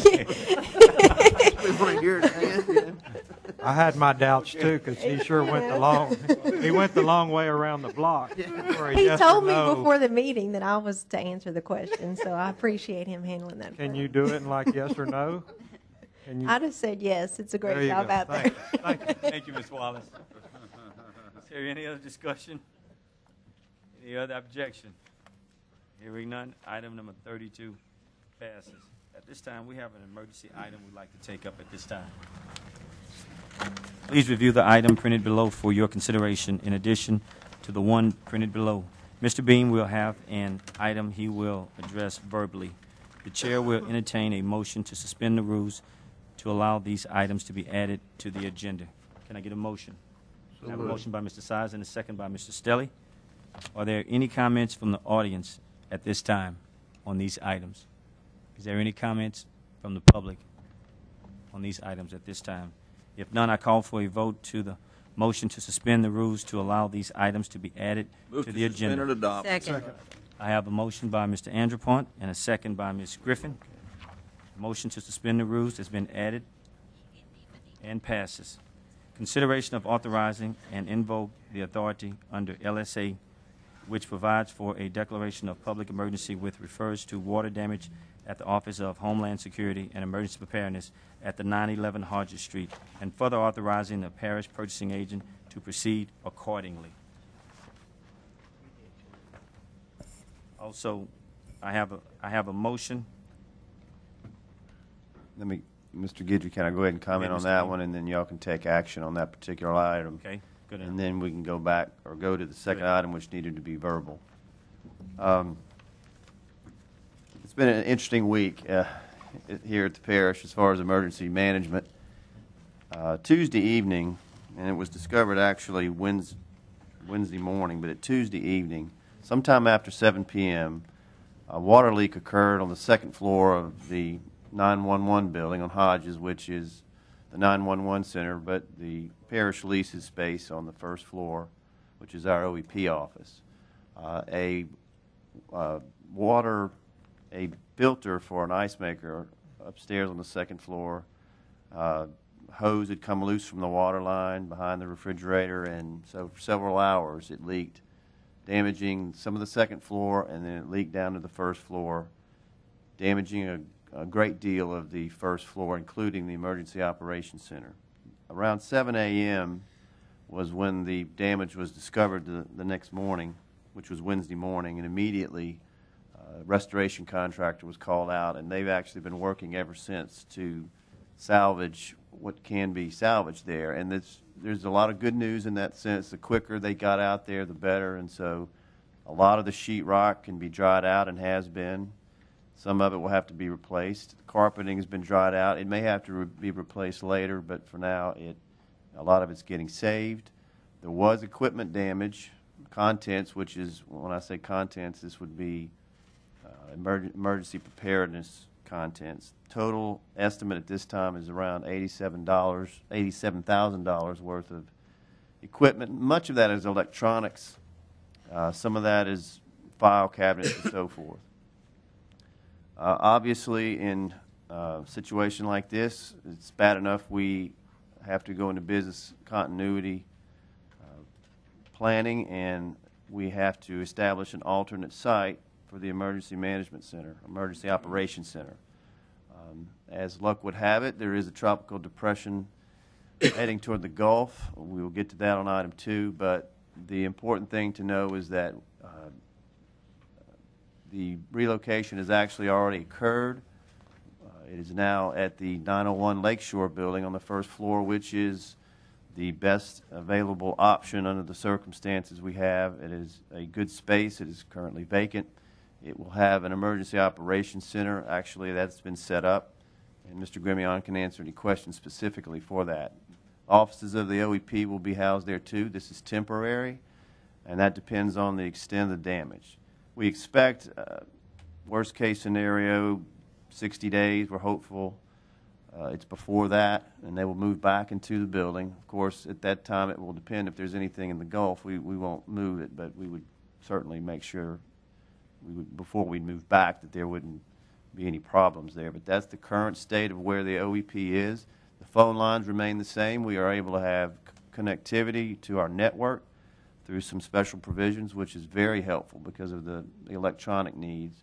I had my doubts too, because he sure went the long way around the block. for a He yes or told me no. before the meeting that I was to answer the question, so I appreciate him handling that. Can you do it in like yes or no? Can you? I just said yes. It's a There great you job go. out there. Thank you. Thank you. Thank you, Ms. Wallace. Is there any other discussion? Any other objection? Hearing none, item number 32 passes. At this time, we have an emergency item we'd like to take up at this time. Please review the item printed below for your consideration in addition to the one printed below. Mr. Beam will have an item he will address verbally. The chair will entertain a motion to suspend the rules to allow these items to be added to the agenda. Can I get a motion? I have a motion by Mr. Size and a second by Mr. Stelly. Are there any comments from the audience at this time on these items? Is there any comments from the public on these items at this time? If none, I call for a vote to the motion to suspend the rules to allow these items to be added to the agenda. Suspend and adopt. Second. I have a motion by Mr. Andrepont and a second by Ms. Griffin. The motion to suspend the rules has been added and passes. Consideration of authorizing and invoke the authority under LSA, which provides for a declaration of public emergency with refers to water damage at the Office of Homeland Security and Emergency Preparedness at the 911 Hodges Street, and further authorizing the parish purchasing agent to proceed accordingly. Also, I have a motion. Mr. Guidry, can I go ahead and comment Yeah, on Mr. that King. one, and then y'all can take action on that particular item? Okay, good enough. And then we can go back, or go to the second Good. item, which needed to be verbal. It's been an interesting week here at the parish as far as emergency management. Tuesday evening, and it was discovered actually Wednesday morning, but at Tuesday evening, sometime after 7 p.m., a water leak occurred on the second floor of the 911 building on Hodges, which is the 911 center, but the parish leases space on the first floor, which is our OEP office. A filter for an ice maker upstairs on the second floor, hose had come loose from the water line behind the refrigerator, and so for several hours it leaked, damaging some of the second floor, and then it leaked down to the first floor, damaging a great deal of the first floor, including the Emergency Operations Center. Around 7 a.m. was when the damage was discovered the next morning, which was Wednesday morning, and immediately a restoration contractor was called out, and they've actually been working ever since to salvage what can be salvaged there. And there's a lot of good news in that sense. The quicker they got out there, the better, and so a lot of the sheetrock can be dried out and has been. Some of it will have to be replaced. The carpeting has been dried out. It may have to be replaced later, but for now, a lot of it's getting saved. There was equipment damage, contents, which is, when I say contents, this would be emergency preparedness contents. Total estimate at this time is around $87,000 worth of equipment. Much of that is electronics. Some of that is file cabinets and so forth. Obviously, in a situation like this, it's bad enough we have to go into business continuity planning, and we have to establish an alternate site for the Emergency Management Center, Emergency Operations Center. As luck would have it, there is a tropical depression heading toward the Gulf. We will get to that on item 2, but the important thing to know is that the relocation has actually already occurred. It is now at the 901 Lakeshore building on the first floor, which is the best available option under the circumstances we have. It is a good space. It is currently vacant. It will have an emergency operations center. Actually, that's been set up, and Mr. Grimion can answer any questions specifically for that. Offices of the OEP will be housed there too. This is temporary, and that depends on the extent of the damage. We expect, worst case scenario, 60 days. We're hopeful it's before that, and they will move back into the building. Of course, at that time, it will depend if there's anything in the Gulf. We won't move it, but we would certainly make sure before we move back that there wouldn't be any problems there. But that's the current state of where the OEP is. The phone lines remain the same. We are able to have connectivity to our network through some special provisions, which is very helpful because of the electronic needs.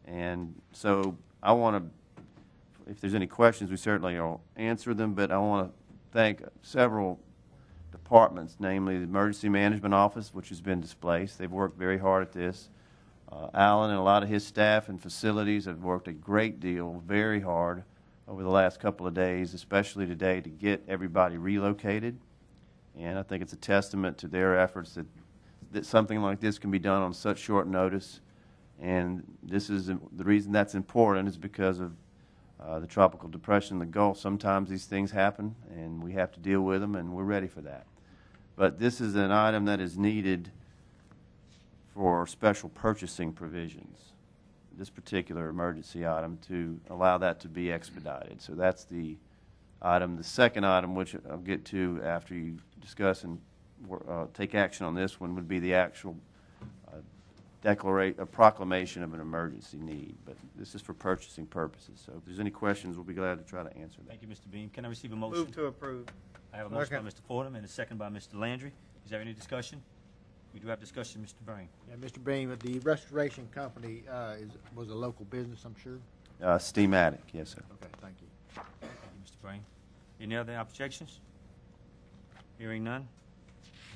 And so I want to, if there's any questions, we certainly will answer them, but I want to thank several departments, namely the Emergency Management Office, which has been displaced. They've worked very hard at this. Alan and a lot of his staff and facilities have worked a great deal, very hard, over the last couple of days, especially today, to get everybody relocated. And I think it's a testament to their efforts that something like this can be done on such short notice. And this is the reason that's important is because of the tropical depression in the Gulf. Sometimes these things happen, and we have to deal with them, and we're ready for that. But this is an item that is needed for special purchasing provisions, this particular emergency item, to allow that to be expedited. So that's the item. The second item, which I'll get to after you discuss and take action on this one, would be the actual proclamation of an emergency need. But this is for purchasing purposes. So if there's any questions, we'll be glad to try to answer them. Thank you, Mr. Beam. Can I receive a motion? Move to approve. I have a motion by Mr. Fordham and a second by Mr. Landry. Is there any discussion? We do have discussion, Mr. Brain. Yeah, Mr. Beam, the restoration company was a local business, I'm sure? Steamatic, yes, sir. Okay, thank you. Thank you, Mr. Brain. Any other objections? Hearing none,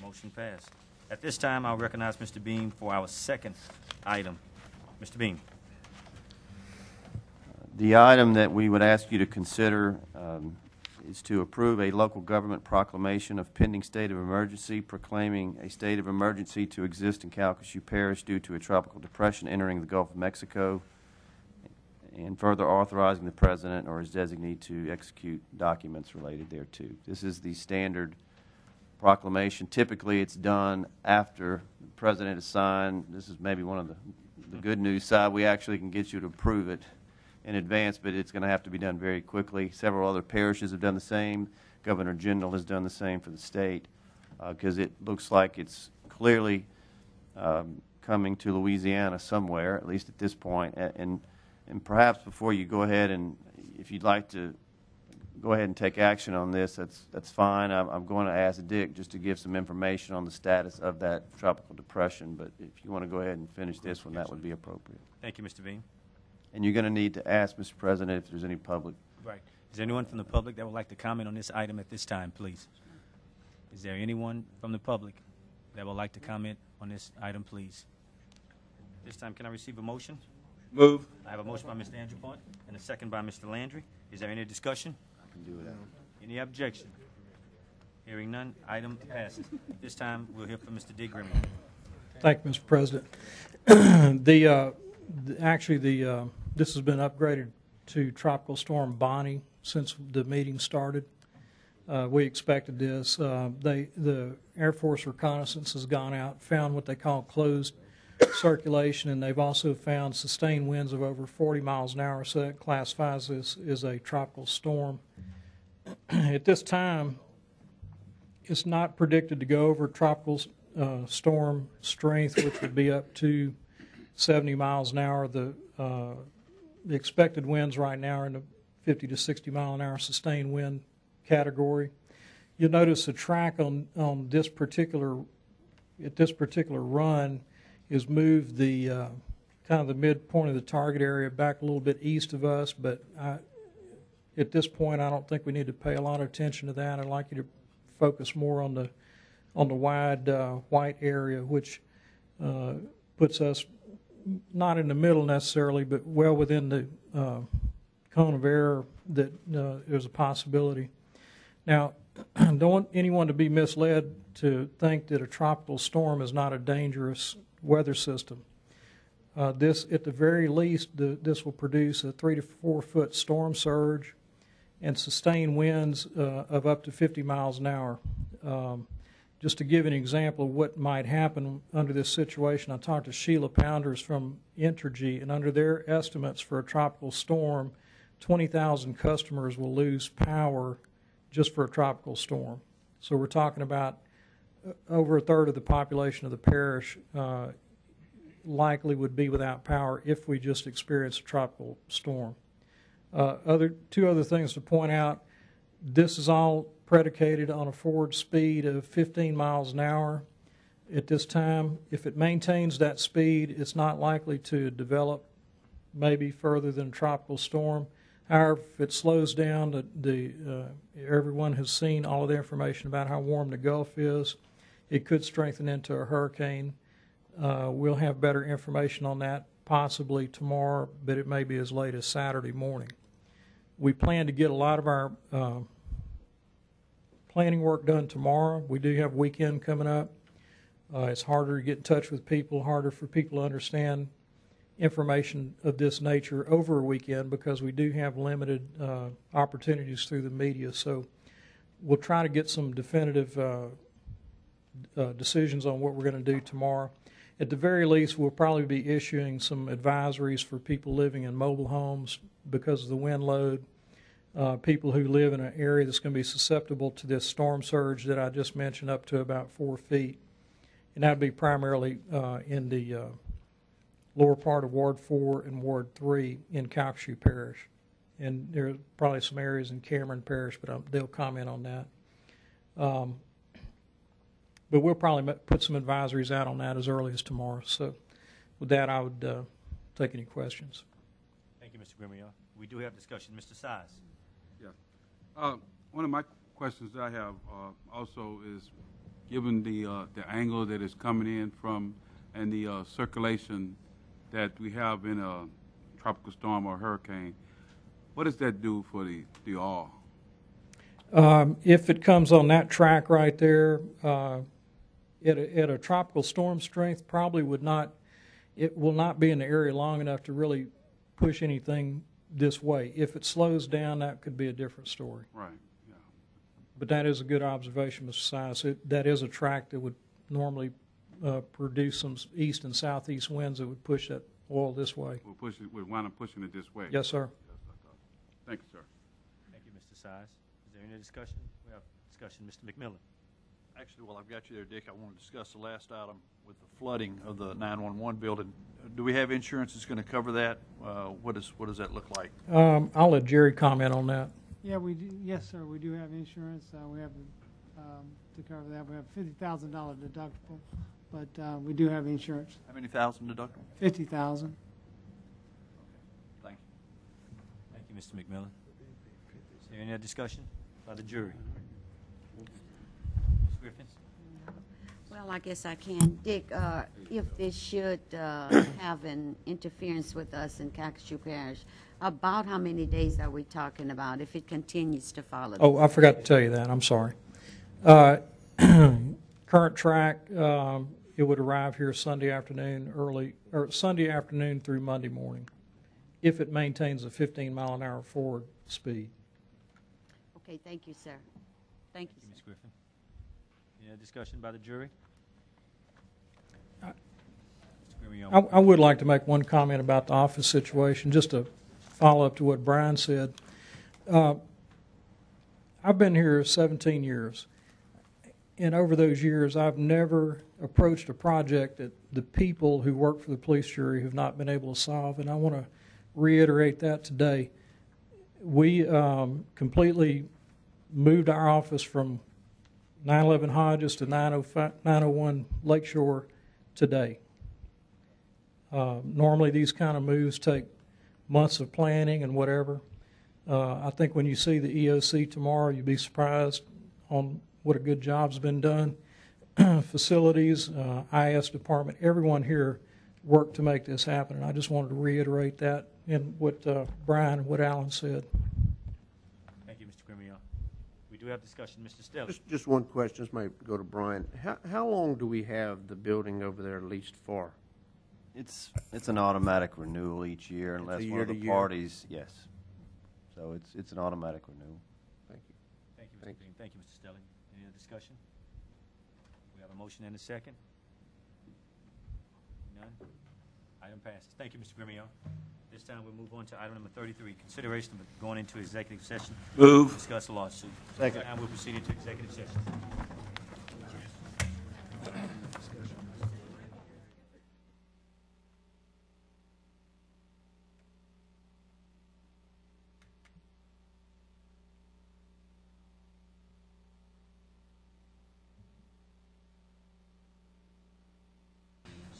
motion passed. At this time, I'll recognize Mr. Beam for our second item. Mr. Beam. The item that we would ask you to consider is to approve a local government proclamation of pending state of emergency, proclaiming a state of emergency to exist in Calcasieu Parish due to a tropical depression entering the Gulf of Mexico, and further authorizing the President or his designee to execute documents related thereto. This is the standard proclamation. Typically, it's done after the President has signed. This is maybe one of the good news side. We actually can get you to approve it in advance, but it's going to have to be done very quickly. Several other parishes have done the same. Governor General has done the same for the state because it looks like it's clearly coming to Louisiana somewhere, at least at this point. And perhaps before you go ahead and, if you'd like to go ahead and take action on this, that's fine. I'm going to ask Dick just to give some information on the status of that tropical depression, but if you want to go ahead and finish this one, that would be appropriate. Thank you, Mr. Beam. And you're going to need to ask, Mr. President, if there's any public. Right. Is there anyone from the public that would like to comment on this item at this time, please? Is there anyone from the public that would like to comment on this item, please? This time, can I receive a motion? Move. I have a motion by Mr. Andrew Point and a second by Mr. Landry. Is there any discussion? I can do it. Any objection? Hearing none, item passes. This time, we'll hear from Mr. Dick Grimmie. Thank you, Mr. President. This has been upgraded to Tropical Storm Bonnie since the meeting started. We expected this. The Air Force reconnaissance has gone out, found what they call closed circulation, and they've also found sustained winds of over 40 miles an hour, so that classifies this as a tropical storm. At this time, it's not predicted to go over tropical storm strength, which would be up to 70 miles an hour. The expected winds right now are in the 50 to 60 mile an hour sustained wind category. You'll notice the track on this particular run is moved the kind of the midpoint of the target area back a little bit east of us, but at this point I don't think we need to pay a lot of attention to that. I'd like you to focus more on the wide white area, which puts us not in the middle necessarily, but well within the cone of error that there's a possibility. Now, don't want anyone to be misled to think that a tropical storm is not a dangerous weather system. This, at the very least, this will produce a 3 to 4 foot storm surge and sustained winds of up to 50 miles an hour. Just to give an example of what might happen under this situation, I talked to Sheila Pounders from Entergy, and under their estimates for a tropical storm, 20,000 customers will lose power just for a tropical storm. So we're talking about over a third of the population of the parish likely would be without power if we just experience a tropical storm. Two other things to point out. This is all predicated on a forward speed of 15 miles an hour. At this time, if it maintains that speed, it's not likely to develop maybe further than a tropical storm. However, if it slows down, everyone has seen all of the information about how warm the Gulf is. It could strengthen into a hurricane. We'll have better information on that possibly tomorrow, but it may be as late as Saturday morning. We plan to get a lot of our planning work done tomorrow. We do have a weekend coming up. It's harder to get in touch with people, harder for people to understand information of this nature over a weekend because we do have limited opportunities through the media. So we'll try to get some definitive decisions on what we're going to do tomorrow. At the very least, we'll probably be issuing some advisories for people living in mobile homes because of the wind load, people who live in an area that's going to be susceptible to this storm surge that I just mentioned up to about 4 feet. And that would be primarily in the lower part of Ward 4 and Ward 3 in Calcasieu Parish. And there are probably some areas in Cameron Parish, but they'll comment on that. But we'll probably put some advisories out on that as early as tomorrow. So with that, I would take any questions. Thank you, Mr. Grimion. We do have discussion. Mr. Size. Yeah. One of my questions that I have also is, given the angle that is coming in from and the circulation that we have in a tropical storm or hurricane, what does that do for the oil? If it comes on that track right there, at a tropical storm strength, probably it will not be in the area long enough to really push anything this way. If it slows down, that could be a different story. Right, yeah. But that is a good observation, Mr. Size. That is a track that would normally produce some east and southeast winds that would push that oil this way. We'll wind up pushing it this way. Yes, sir. Thank you, sir. Thank you, Mr. Size. Is there any discussion? We have discussion. Mr. McMillan. Actually, while I've got you there, Dick, I want to discuss the last item with the flooding of the 911 building. Do we have insurance that's going to cover that? What does that look like? I'll let Jerry comment on that. Yeah, we do. Yes, sir. We do have insurance. We have to cover that. We have $50,000 deductible, but we do have insurance. How many thousand deductible? 50,000. Thank you. Thank you, Mr. McMillan. Is there any other discussion by the jury? Ms. Griffin? Well, I guess I can. Dick, if this should have an interference with us in Calcasieu Parish, about how many days are we talking about if it continues to follow? Oh, I forgot to tell you that. I'm sorry. Current track, it would arrive here Sunday afternoon through Monday morning, if it maintains a 15-mile-an-hour forward speed. Okay, thank you, sir. Thank you, Ms. Griffin. Any other discussion by the jury? Mr. I would like to make one comment about the office situation, just to follow up to what Brian said. I've been here 17 years, and over those years, I've never approached a project that the people who work for the police jury have not been able to solve, and I want to reiterate that today. We completely moved our office from 911 Hodges to 901 Lakeshore today. Normally, these kind of moves take months of planning and whatever. I think when you see the EOC tomorrow, you'll be surprised on what a good job's been done. Facilities, IS department, everyone here worked to make this happen, and I just wanted to reiterate that in what Brian and what Alan said. Thank you, Mr. Grimion. We do have discussion. Mr. Stelling. Just one question. This might go to Brian. How long do we have the building over there leased for? It's an automatic renewal each year unless a one of the year-to-year? parties, yes. So it's an automatic renewal. Thank you. Thank you, Mr. Green. Thank you, Mr. Stelling. Any other discussion? We have a motion and a second. None. Item passes. Thank you, Mr. Grimion. This time we'll move on to item number 33, consideration of going into executive session. Move. To discuss the lawsuit. Second. Now we'll proceed into executive session.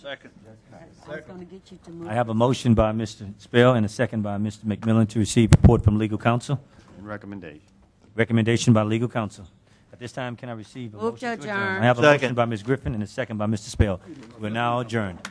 Second. I was going to get you to move. I have a motion by Mr. Spell and a second by Mr. McMillan to receive report from legal counsel. And recommendation. Recommendation by legal counsel. At this time, can I receive a Move motion to adjourn. I have a Second. motion by Ms. Griffin and a second by Mr. Spell. We're now adjourned.